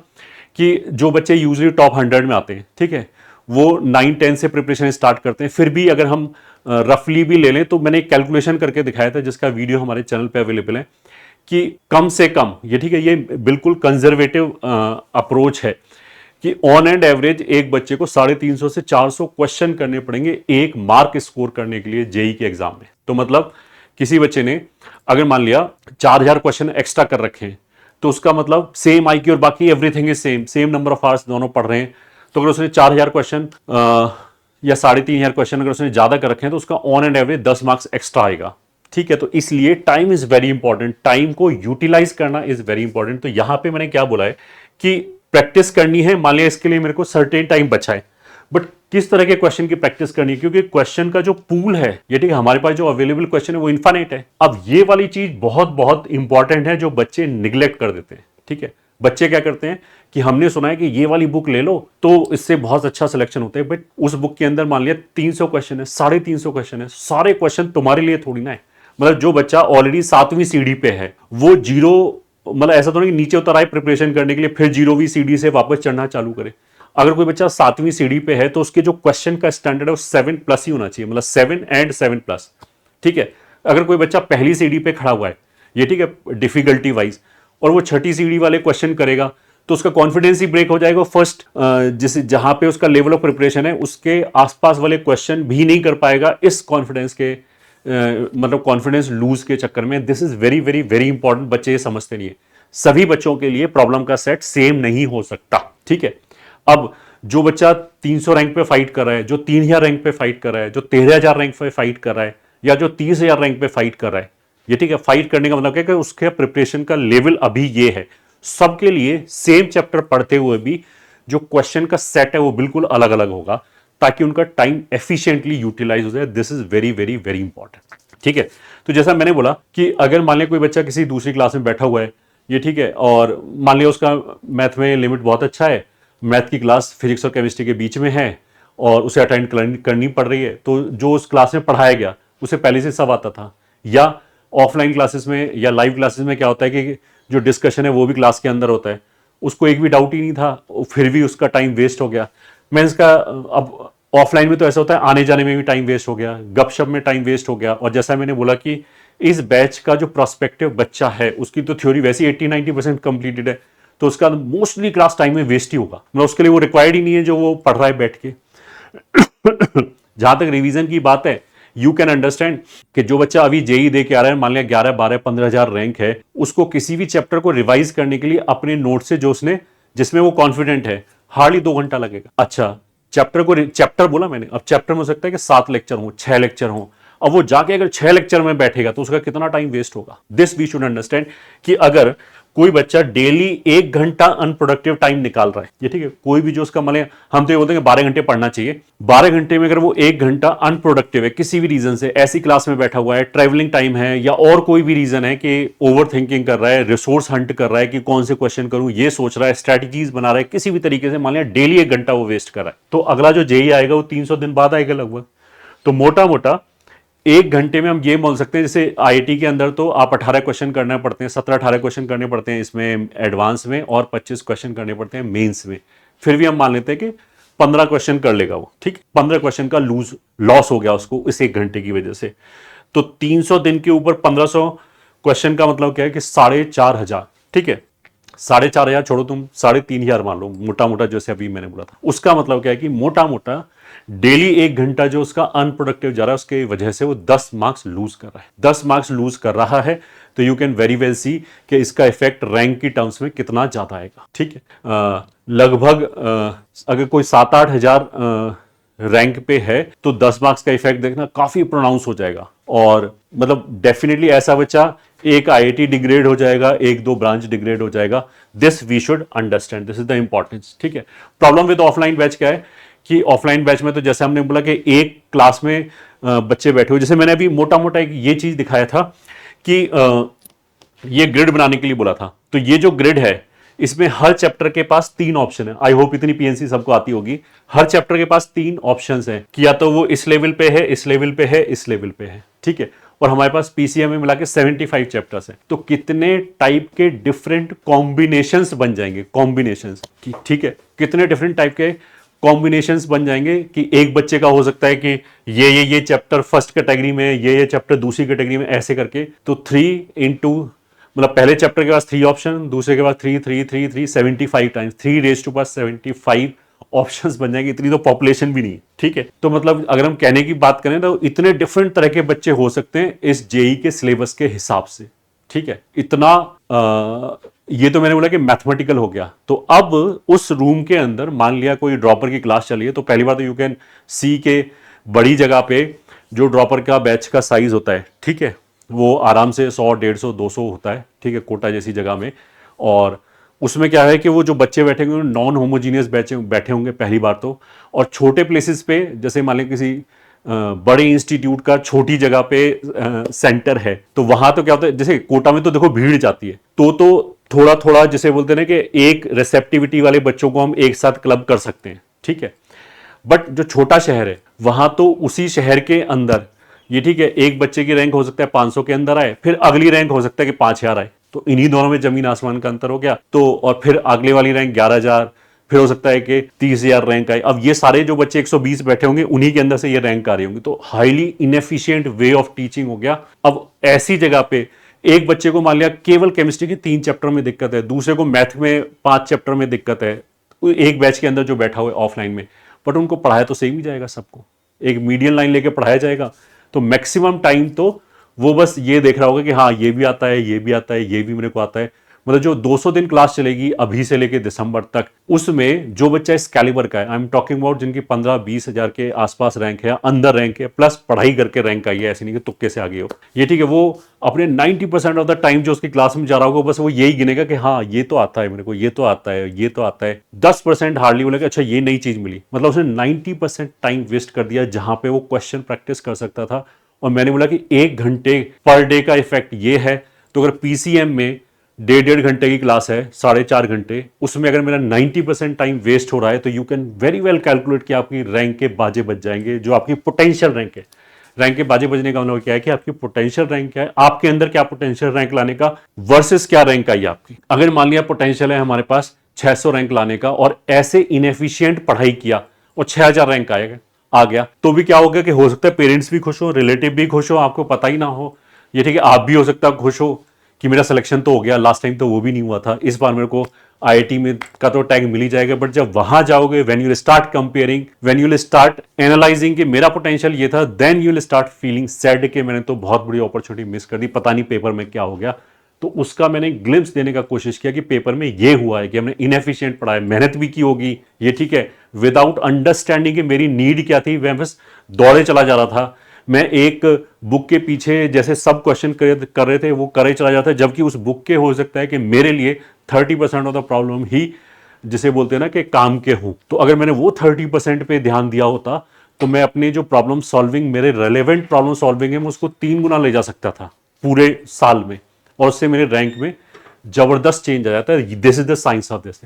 कि जो बच्चे यूजली टॉप 100 में आते हैं, ठीक है, वो 9-10 से प्रिपरेशन स्टार्ट करते हैं, फिर भी अगर हम रफली भी ले लें तो मैंने एक कैलकुलेशन करके दिखाया था जिसका वीडियो हमारे चैनल पे अवेलेबल है कि कम से कम, ये ठीक है, ये बिल्कुल कंजर्वेटिव अप्रोच है कि ऑन एंड एवरेज एक बच्चे को 350 से 400 क्वेश्चन करने पड़ेंगे एक मार्क स्कोर करने के लिए जेई के एग्जाम में। तो मतलब किसी बच्चे ने अगर मान लिया 4000 क्वेश्चन एक्स्ट्रा कर रखे हैं, तो उसका मतलब सेम आईक्यू और बाकी everything is same number of hours दोनों पढ़ रहे हैं, तो अगर उसने 4000 क्वेश्चन या 3500 क्वेश्चन अगर उसने ज्यादा कर रखे हैं तो उसका on and average 10 marks extra आएगा, ठीक है। तो इसलिए time is very important, time को यूटिलाइज करना इज वेरी इंपॉर्टेंट। तो यहां पे मैंने क्या बोला है कि प्रैक्टिस करनी है, मान लिया इसके लिए मेरे को सर्टेन टाइम बचा है, बट किस तरह के क्वेश्चन की प्रैक्टिस करनी है, क्योंकि क्वेश्चन का जो पूल है, ये ठीक है, हमारे पास जो अवेलेबल क्वेश्चन है वो इनफाइनाइट है। अब ये वाली चीज बहुत बहुत इंपॉर्टेंट है जो बच्चे निग्लेक्ट कर देते हैं, ठीक है। बच्चे क्या करते हैं कि हमने सुना है कि ये वाली बुक ले लो तो इससे बहुत अच्छा सिलेक्शन होता है, बट उस बुक के अंदर मान लिया 300 क्वेश्चन है, 350 क्वेश्चन है, सारे क्वेश्चन तुम्हारे लिए थोड़ी ना है। मतलब जो बच्चा ऑलरेडी 7वीं सीढ़ी पे है वो जीरो, मतलब ऐसा तो नहीं नीचे उतर आए प्रिपरेशन करने के लिए फिर 0वीं सीढ़ी से वापस चढ़ना चालू करे। अगर कोई बच्चा 7वीं सीढ़ी पे है तो उसके जो क्वेश्चन का स्टैंडर्ड है वो 7+ ही होना चाहिए, मतलब 7 and 7+, ठीक है। अगर कोई बच्चा पहली सीढ़ी पे खड़ा हुआ है, ये ठीक है, डिफिकल्टी वाइज, और वो छठी सीढ़ी वाले क्वेश्चन करेगा तो उसका कॉन्फिडेंस ही ब्रेक हो जाएगा। फर्स्ट जिस जहां पे उसका लेवल ऑफ प्रिपरेशन है उसके आसपास वाले क्वेश्चन भी नहीं कर पाएगा इस कॉन्फिडेंस के मतलब कॉन्फिडेंस लूज के चक्कर में। This is very very very important, बच्चे ये समझते नहीं है। सभी बच्चों के लिए प्रॉब्लम का सेट सेम नहीं हो सकता, ठीक है। अब जो बच्चा 300 रैंक पे फाइट कर रहा है, जो 3000 रैंक पे फाइट कर रहा है, जो 13000 रैंक पे फाइट कर रहा है, या जो 30000 रैंक पे फाइट कर रहा है, ये ठीक है, फाइट करने का मतलब क्या है कि उसके प्रिपरेशन का लेवल अभी ये है। सबके लिए सेम चैप्टर पढ़ते हुए भी जो क्वेश्चन का सेट है वो बिल्कुल अलग अलग होगा ताकि उनका टाइम एफिशिएंटली यूटिलाइज हो जाए। This is very very very important, ठीक है। तो जैसा मैंने बोला कि अगर मान लिया कोई बच्चा किसी दूसरी क्लास में बैठा हुआ है, ये ठीक है, और मान लिया उसका मैथ में लिमिट बहुत अच्छा है, मैथ की क्लास फिजिक्स और केमिस्ट्री के बीच में है और उसे अटेंड करनी पड़ रही है, तो जो उस क्लास में पढ़ाया गया उसे पहले से सब आता था। या ऑफलाइन क्लासेस में या लाइव क्लासेस में क्या होता है कि जो डिस्कशन है वो भी क्लास के अंदर होता है, उसको एक भी डाउट ही नहीं था, फिर भी उसका टाइम वेस्ट हो गया। मैं इसका अब ऑफलाइन में तो ऐसा होता है आने जाने में भी टाइम वेस्ट हो गया, गपशप में टाइम वेस्ट हो गया, और जैसा मैंने बोला कि इस बैच का जो प्रोस्पेक्टिव बच्चा है उसकी तो थ्योरी वैसे 80-90% कंप्लीटेड है, तो उसका मोस्टली क्लास टाइम में वेस्ट ही होगा, मतलब उसके लिए वो रिक्वायर्ड ही नहीं है जो वो पढ़ रहा है बैठ के। जहां तक रिवीजन की बात है, यू कैन अंडरस्टैंड कि जो बच्चा अभी जेई दे के आ रहा है, मान लिया 11, 12, 15,000 रैंक है, उसको किसी भी चैप्टर को रिवाइज करने के लिए अपने नोट से जो उसने जिसमें वो कॉन्फिडेंट है, हार्डली 2 घंटा लगेगा। अच्छा, चैप्टर बोला मैंने, अब चैप्टर में हो सकता है कि 7 लेक्चर हो, 6 लेक्चर हो, अब वो जाके अगर 6 लेक्चर में बैठेगा तो उसका कितना टाइम वेस्ट होगा। दिस वी शुड अंडरस्टैंड कि अगर कोई बच्चा डेली 1 घंटा अनप्रोडक्टिव टाइम निकाल रहा है, ये ठीक है, कोई भी जो उसका मतलब, हम तो ये बोलते हैं 12 घंटे पढ़ना चाहिए, 12 घंटे में अगर वो 1 घंटा अनप्रोडक्टिव है किसी भी रीजन से, ऐसी क्लास में बैठा हुआ है, ट्रैवलिंग टाइम है या और कोई भी रीजन है कि ओवर थिंकिंग कर रहा है, रिसोर्स हंट कर रहा है कि कौन से क्वेश्चन करूं, ये सोच रहा है, स्ट्रैटेजीज बना रहा है, किसी भी तरीके से मान लिया डेली 1 घंटा वो वेस्ट कर रहा है, तो अगला जो जेई आएगा वो 300 दिन बाद आएगा लगभग। तो मोटा मोटा 1 घंटे में हम ये बोल सकते हैं, जैसे आईआईटी के अंदर तो आप 18 क्वेश्चन करने पड़ते हैं, 17-18 क्वेश्चन करने पड़ते हैं इसमें एडवांस में, और 25 क्वेश्चन करने पड़ते हैं मेंस में, फिर भी हम मान लेते हैं कि 15 क्वेश्चन कर लेगा वो, ठीक, 15 क्वेश्चन का लॉस हो गया उसको इस 1 घंटे की वजह से। तो 300 दिन के ऊपर 1500 क्वेश्चन का मतलब क्या है कि 4,500, ठीक है, 4,500 छोड़ो, तुम 3,500 मान लो मोटा मोटा, जैसे अभी मैंने बोला था। उसका मतलब क्या है कि मोटा मोटा डेली 1 घंटा जो उसका अनप्रोडक्टिव जा रहा है, उसके वजह से वो 10 मार्क्स लूज कर रहा है, 10 मार्क्स लूज कर रहा है। तो यू कैन वेरी वेल सी कि इसका इफेक्ट रैंक की टर्म्स में कितना ज्यादा आएगा, ठीक है। लगभग अगर कोई 7-8 हजार रैंक पे है तो 10 मार्क्स का इफेक्ट देखना काफी प्रोनाउंस हो जाएगा, और मतलब डेफिनेटली ऐसा बच्चा एक आईआईटी डिग्रेड हो जाएगा, 1-2 ब्रांच डिग्रेड हो जाएगा। This we should understand, this is the importance, ठीक है। प्रॉब्लम विद ऑफलाइन बैच क्या है कि ऑफलाइन बैच में तो जैसे हमने बोला कि एक क्लास में बच्चे बैठे हुए, जैसे मैंने अभी मोटा मोटा एक ये चीज दिखाया था कि ये ग्रिड बनाने के लिए बोला था, तो ये जो ग्रिड है इसमें हर चैप्टर के पास 3 ऑप्शन है। आई होप इतनी पीएनसी सबको आती होगी। हर चैप्टर के पास 3 ऑप्शंस हैं कि या तो वो इस लेवल पे है, इस लेवल पे है, इस लेवल पे है, ठीक है। और हमारे पास पीसीएम में मिला के 75 चैप्टर्स हैं, तो कितने टाइप के डिफरेंट कॉम्बिनेशंस बन जाएंगे, कॉम्बिनेशंस, ठीक है, कितने डिफरेंट टाइप के कॉम्बिनेशंस बन जाएंगे कि एक बच्चे का हो सकता है कि ये चैप्टर फर्स्ट कैटेगरी में, ये चैप्टर दूसरी कैटेगरी में, ऐसे करके। तो 3 इंटू मतलब पहले चैप्टर के पास 3 ऑप्शन, दूसरे के पास 3 3 3 3 75 टाइम्स 3⁻75 ऑप्शंस बन जाएंगे। इतनी तो पॉपुलेशन भी नहीं है, ठीक है। तो मतलब अगर हम कहने की बात करें तो इतने डिफरेंट तरह के बच्चे हो सकते हैं इस जेई के सिलेबस के हिसाब से, ठीक है। इतना ये तो मैंने बोला कि मैथमेटिकल हो गया। तो अब उस रूम के अंदर मान लिया कोई ड्रॉपर की क्लास चली है, तो पहली बार तो यू कैन सी के बड़ी जगह पे जो ड्रॉपर का बैच का साइज होता है, ठीक है, वो आराम से 100, 150, 200 होता है, ठीक है, कोटा जैसी जगह में। और उसमें क्या है कि वो जो बच्चे बैठे होंगे नॉन होमोजीनियस बैठे होंगे पहली बार तो। और छोटे प्लेसेस पे, जैसे मान लें किसी बड़े इंस्टीट्यूट का छोटी जगह पे सेंटर है, तो वहां तो क्या होता है, जैसे कोटा में तो देखो भीड़ जाती है, तो थोड़ा थोड़ा जैसे बोलते हैं ना कि एक रिसेप्टिविटी वाले बच्चों को हम एक साथ क्लब कर सकते हैं, ठीक है। बट जो छोटा शहर है वहां तो उसी शहर के अंदर ये, ठीक है, एक बच्चे की रैंक हो सकता है 500 के अंदर आए, फिर अगली रैंक हो सकता है कि 5,000 आए, तो इन्हीं दोनों में जमीन आसमान का अंतर हो गया। तो और फिर अगले वाली रैंक 11,000, फिर हो सकता है कि 30,000 रैंक आए। अब ये सारे जो बच्चे 120 बैठे होंगे उन्हीं के अंदर से ये रैंक आ रही होंगी, तो highly inefficient way of teaching हो गया। अब ऐसी जगह पे एक बच्चे को मान लिया केवल केमिस्ट्री के 3 चैप्टर में दिक्कत है, दूसरे को मैथ में 5 चैप्टर में दिक्कत है, एक बैच के अंदर जो बैठा हुआ है ऑफलाइन में, बट उनको पढ़ाया तो सेम ही जाएगा, सबको एक मीडियम लाइन लेके पढ़ाया जाएगा। तो मैक्सिमम टाइम तो वो बस ये देख रहा होगा कि हाँ ये भी आता है, ये भी आता है, ये भी मेरे को आता है। मतलब जो 200 दिन क्लास चलेगी अभी से लेके दिसंबर तक, उसमें जो बच्चा इस कैलिबर का है, आई एम टॉकिंग अबाउट जिनकी 15-20 हजार के आसपास रैंक है, अंदर रैंक है, प्लस पढ़ाई करके रैंक आई है, ऐसे नहीं कि तुक्के से आगे हो ये, ठीक है। वो अपने 90% ऑफ द टाइम जो उसकी क्लास में जा रहा होगा बस वो यही गिनेगा कि हाँ ये तो आता है मेरे को, ये तो आता है, ये तो आता है। 10% हार्डली बोलेगा अच्छा ये नई चीज मिली, मतलब उसने 90% टाइम वेस्ट कर दिया जहां पे वो क्वेश्चन प्रैक्टिस कर सकता था। और मैंने बोला कि 1 घंटे पर डे का इफेक्ट ये है, तो अगर पीसीएम में 1.5 घंटे की क्लास है, 4.5 घंटे, उसमें अगर मेरा 90% टाइम वेस्ट हो रहा है, तो you can very well calculate कि आपकी रैंक के बाजे बज जाएंगे, जो आपकी पोटेंशियल रैंक है। रैंक के बाजे बजने का मतलब क्या है कि आपकी पोटेंशियल रैंक क्या है, आपके अंदर क्या पोटेंशियल रैंक लाने का वर्सेस क्या रैंक आई आपकी। अगर मान लिया पोटेंशियल है हमारे पास 600 रैंक लाने का, और ऐसे इनएफिशिएंट पढ़ाई किया और 6,000 रैंक आ गया, तो भी क्या हो गया कि हो सकता है पेरेंट्स भी खुश हो, रिलेटिव भी खुश हो, आपको पता ही ना हो, ये ठीक है, आप भी हो सकता है खुश हो कि मेरा सिलेक्शन तो हो गया, लास्ट टाइम तो वो भी नहीं हुआ था, इस बार मेरे को आईआईटी में का तो टैग मिल ही जाएगा। बट जब वहां जाओगे, when you start comparing, when you start analysing कि मेरा पोटेंशियल ये था, then you start feeling sad कि मैंने तो बहुत बड़ी अपॉर्चुनिटी मिस कर दी, पता नहीं पेपर में क्या हो गया। तो उसका मैंने ग्लिम्स देने का कोशिश किया कि पेपर में ये हुआ है कि हमने इनएफिशिएंट पढ़ा है, मेहनत भी की होगी, ये ठीक है, विदाउट अंडरस्टैंडिंग कि मेरी नीड क्या थी, मैं बस दौड़े चला जा रहा था। मैं एक बुक के पीछे जैसे सब क्वेश्चन कर रहे थे वो करे चला जाता है, जबकि उस बुक के हो सकता है कि मेरे लिए 30% ऑफ द प्रॉब्लम ही जिसे बोलते हैं ना कि काम के हूं। तो अगर मैंने वो 30% पे ध्यान दिया होता तो मैं अपने जो प्रॉब्लम सॉल्विंग, मेरे रेलेवेंट प्रॉब्लम सॉल्विंग है, मैं उसको 3 गुना ले जा सकता था पूरे साल में, और उससे मेरे रैंक में जबरदस्त चेंज आ जाता है। This is the science of this.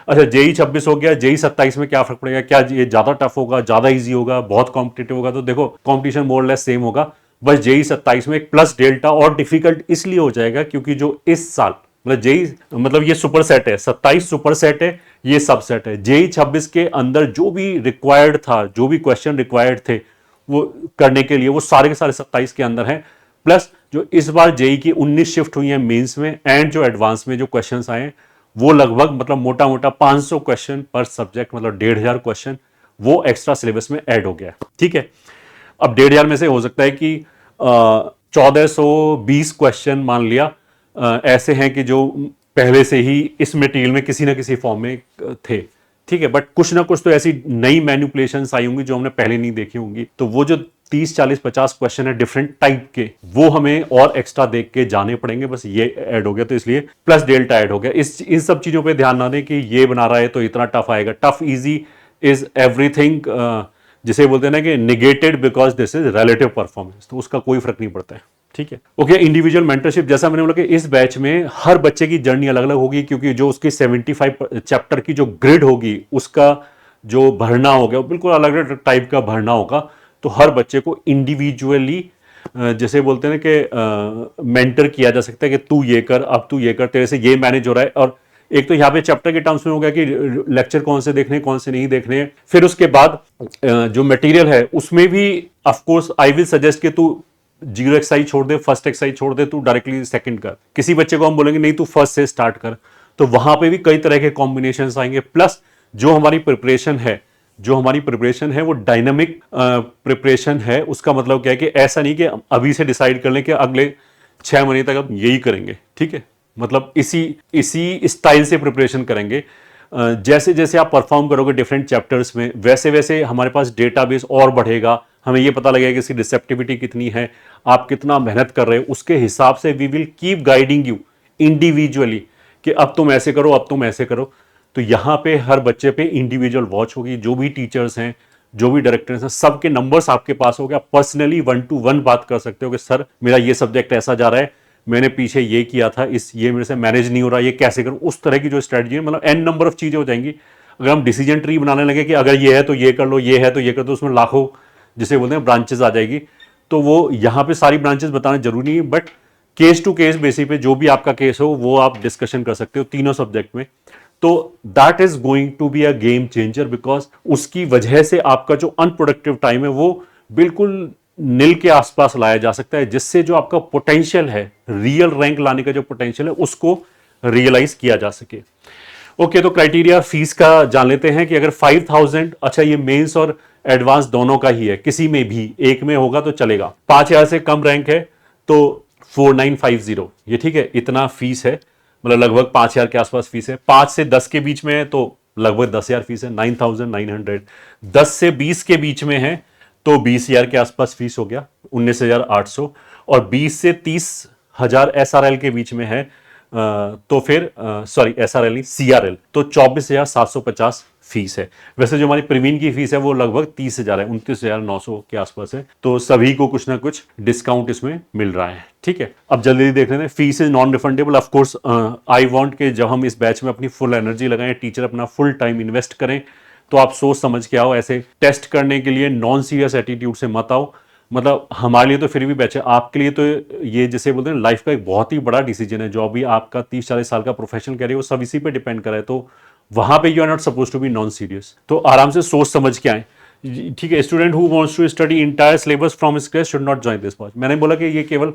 अच्छा, जेई 26 हो गया, जेई 27 में क्या फर्क पड़ेगा, क्या ये ज्यादा टफ होगा, ज्यादा इजी होगा, बहुत कॉम्पिटेटिव होगा? तो देखो, कॉम्पिटिशन मोर लेस सेम होगा, बस जेई 27 में एक प्लस डेल्टा और डिफिकल्ट इसलिए हो जाएगा क्योंकि जो इस साल मतलब जेई मतलब ये सुपर सेट है, 27 सुपर सेट है, ये सबसेट है। जेई 26 के अंदर जो भी रिक्वायर्ड था, जो भी क्वेश्चन रिक्वायर्ड थे वो करने के लिए, वो सारे के सारे 27 के अंदर हैं। प्लस जो इस बार जेई की 19 शिफ्ट हुई है मेंस में, एंड जो एडवांस में जो क्वेश्चंस आए हैं वो लगभग मतलब मोटा मोटा 500 क्वेश्चन पर सब्जेक्ट, मतलब 1500 क्वेश्चन वो एक्स्ट्रा सिलेबस में ऐड हो गया। ठीक है, अब 1500 में से हो सकता है कि 1420 क्वेश्चन मान लिया ऐसे हैं कि जो पहले से ही इस मटेरियल में किसी ना किसी फॉर्म में थे। ठीक है, बट कुछ ना कुछ तो ऐसी नई मैनिपुलेशंस आई होंगी जो हमने पहले नहीं देखी होंगी। तो वो जो 30 40 50 क्वेश्चन है डिफरेंट टाइप के, वो हमें और एक्स्ट्रा देख के जाने पड़ेंगे। बस ये ऐड हो गया तो इसलिए प्लस डेल्टा ऐड हो गया। इन सब चीजों पे ध्यान ना दें कि ये बना रहा है तो इतना टफ आएगा। टफ इजी इज एवरीथिंग, जिसे बोलते हैं ना कि negated because this is relative performance, तो उसका कोई फर्क नहीं पड़ता है। ठीक है, ओके। इंडिविजुअल मेंटरशिप, जैसा मैंने बोला कि इस बैच में हर बच्चे की जर्नी अलग अलग होगी, क्योंकि जो उसकी 75 चैप्टर की जो ग्रिड होगी उसका जो भरना होगा बिल्कुल अलग अलग टाइप का भरना होगा। तो हर बच्चे को इंडिविजुअली जैसे बोलते हैं ना कि मेंटर किया जा सकता है कि तू ये कर, अब तू ये कर, तेरे से ये मैनेज हो रहा है। और एक तो यहाँ पे चैप्टर के टर्म्स में हो गया कि लेक्चर कौन से देखने, कौन से नहीं देखने। फिर उसके बाद जो मटेरियल है उसमें भी of course I will suggest कि तू 0 एक्सरसाइज छोड़ दे, फर्स्ट एक्सरसाइज छोड़ दे, तू डायरेक्टली सेकंड कर। किसी बच्चे को हम बोलेंगे नहीं तू फर्स्ट से स्टार्ट कर, तो वहां पे भी कई तरह के कॉम्बिनेशंस आएंगे। प्लस जो हमारी प्रिपरेशन है वो डायनामिक प्रिपरेशन है। उसका मतलब क्या है कि ऐसा नहीं कि अभी से डिसाइड कर लें कि अगले 6 महीने तक हम यही करेंगे। ठीक है, मतलब इसी स्टाइल से प्रिपरेशन करेंगे। जैसे जैसे आप परफॉर्म करोगे डिफरेंट चैप्टर्स में, वैसे वैसे हमारे पास डेटाबेस और बढ़ेगा। हमें ये पता लगेगा कि इसकी रिसेप्टिविटी कितनी है, आप कितना मेहनत कर रहे हो, उसके हिसाब से we will keep guiding you individually कि अब तुम ऐसे करो, अब तुम ऐसे करो। तो यहाँ पे हर बच्चे पे इंडिविजुअल वॉच होगी। जो भी टीचर्स हैं, जो भी डायरेक्टर्स हैं, सबके नंबर्स आपके पास हो गया। पर्सनली 1 to 1 बात कर सकते हो कि सर मेरा ये सब्जेक्ट ऐसा जा रहा है, मैंने पीछे ये किया था, ये मेरे से मैनेज नहीं हो रहा, ये कैसे करूं। उस तरह की जो स्ट्रेटजी है, मतलब एन नंबर ऑफ चीजें हो जाएंगी। अगर हम डिसीजन ट्री बनाने लगे कि अगर ये है तो ये कर लो, ये है तो ये कर दो, उसमें लाखों जिसे बोलते हैं ब्रांचेस आ जाएगी। तो वो यहाँ पे सारी ब्रांचेस बताना जरूरी नहीं है, but case to case basis पे जो भी आपका केस हो वो आप डिस्कशन कर सकते हो तीनों सब्जेक्ट में। तो that is going to be a game changer, because उसकी वजह से आपका जो अनप्रोडक्टिव टाइम है वो बिल्कुल नील के आसपास लाया जा सकता है, जिससे जो आपका पोटेंशियल है, रियल रैंक लाने का जो पोटेंशियल है, उसको रियलाइज किया जा सके। ओके, तो क्राइटेरिया फीस का जान लेते हैं कि अगर 5000, अच्छा ये मेंस और एडवांस दोनों का ही है, किसी में भी एक में होगा तो चलेगा। 5000 से कम रैंक है तो 4950, ये ठीक है, इतना फीस है, मतलब लगभग 5000 के आसपास फीस है। 5 से 10 के बीच में है तो लगभग 10,000 फीस है, 9900। 10 से 20 के बीच में है तो 20,000 के आसपास फीस हो गया, 19,800। और 20 से 30,000 SRL के बीच में है तो फिर सॉरी SRL नहीं CRL, तो 24,750 फीस है। वैसे जो हमारी प्रवीण की फीस है वो लगभग 30,000 है, 29,900 के आसपास है। तो सभी को कुछ ना कुछ डिस्काउंट इसमें मिल रहा है। ठीक है, अब जल्दी देख लेते हैं। Fees is non refundable. Of course I want के जब हम इस बैच में अपनी फुल एनर्जी लगाएं, टीचर अपना फुल टाइम इन्वेस्ट करें, तो आप सोच समझ के आओ। ऐसे टेस्ट करने के लिए नॉन सीरियस एटीट्यूड से मत आओ। मतलब हमारे लिए तो फिर भी बैच है, आपके लिए तो ये जैसे बोलते हैं लाइफ का एक बहुत ही बड़ा डिसीजन है। जो अभी आपका 30-40 साल का प्रोफेशन करिए वो सब इसी पे डिपेंड करे, तो वहां पे you are not suppose to be non serious. तो आराम से सोच समझ के आए। ठीक है, student who wants to study entire syllabus from scratch should not join this batch. मैंने बोला कि ये केवल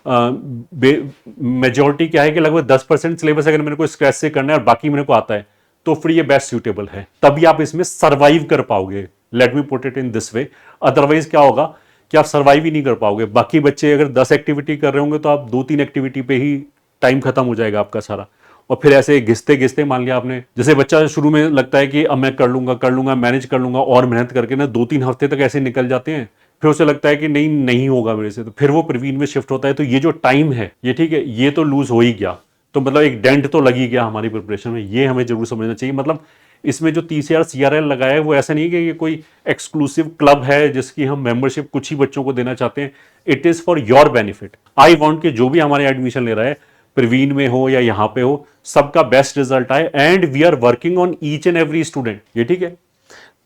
मेजोरिटी क्या है कि लगभग 10% सिलेबस अगर मेरे को स्क्रैच से करना है और बाकी मेरे को आता है, तो फिर ये बेस्ट सूटेबल है, तभी आप इसमें सर्वाइव कर पाओगे। Let me put it in this way. Otherwise क्या होगा कि आप सर्वाइव ही नहीं कर पाओगे। बाकी बच्चे अगर 10 एक्टिविटी कर रहे होंगे तो आप 2-3 एक्टिविटी पे ही टाइम खत्म हो जाएगा आपका सारा। और फिर ऐसे घिसते घिसते मान लिया आपने, जैसे बच्चा शुरू में लगता है कि अब मैं कर लूंगा मैनेज कर लूंगा, और मेहनत करके ना 2-3 हफ्ते तक ऐसे निकल जाते हैं, फिर उसे लगता है कि नहीं नहीं होगा मेरे से, तो फिर वो प्रवीण में शिफ्ट होता है। तो ये जो टाइम है ये ठीक है, ये तो लूज हो ही गया, तो मतलब एक डेंट तो लग ही गया हमारी प्रिपरेशन में, ये हमें जरूर समझना चाहिए। मतलब इसमें जो 30,000 CRL लगाया है वो ऐसा नहीं कि ये कोई एक्सक्लूसिव क्लब है जिसकी हम मेंबरशिप कुछ ही बच्चों को देना चाहते हैं। It is for your benefit. I want कि जो भी हमारे एडमिशन ले रहा है, प्रवीण में हो या यहाँ पे हो, सबका बेस्ट रिजल्ट आए, and we are working on each and every student. ये ठीक है,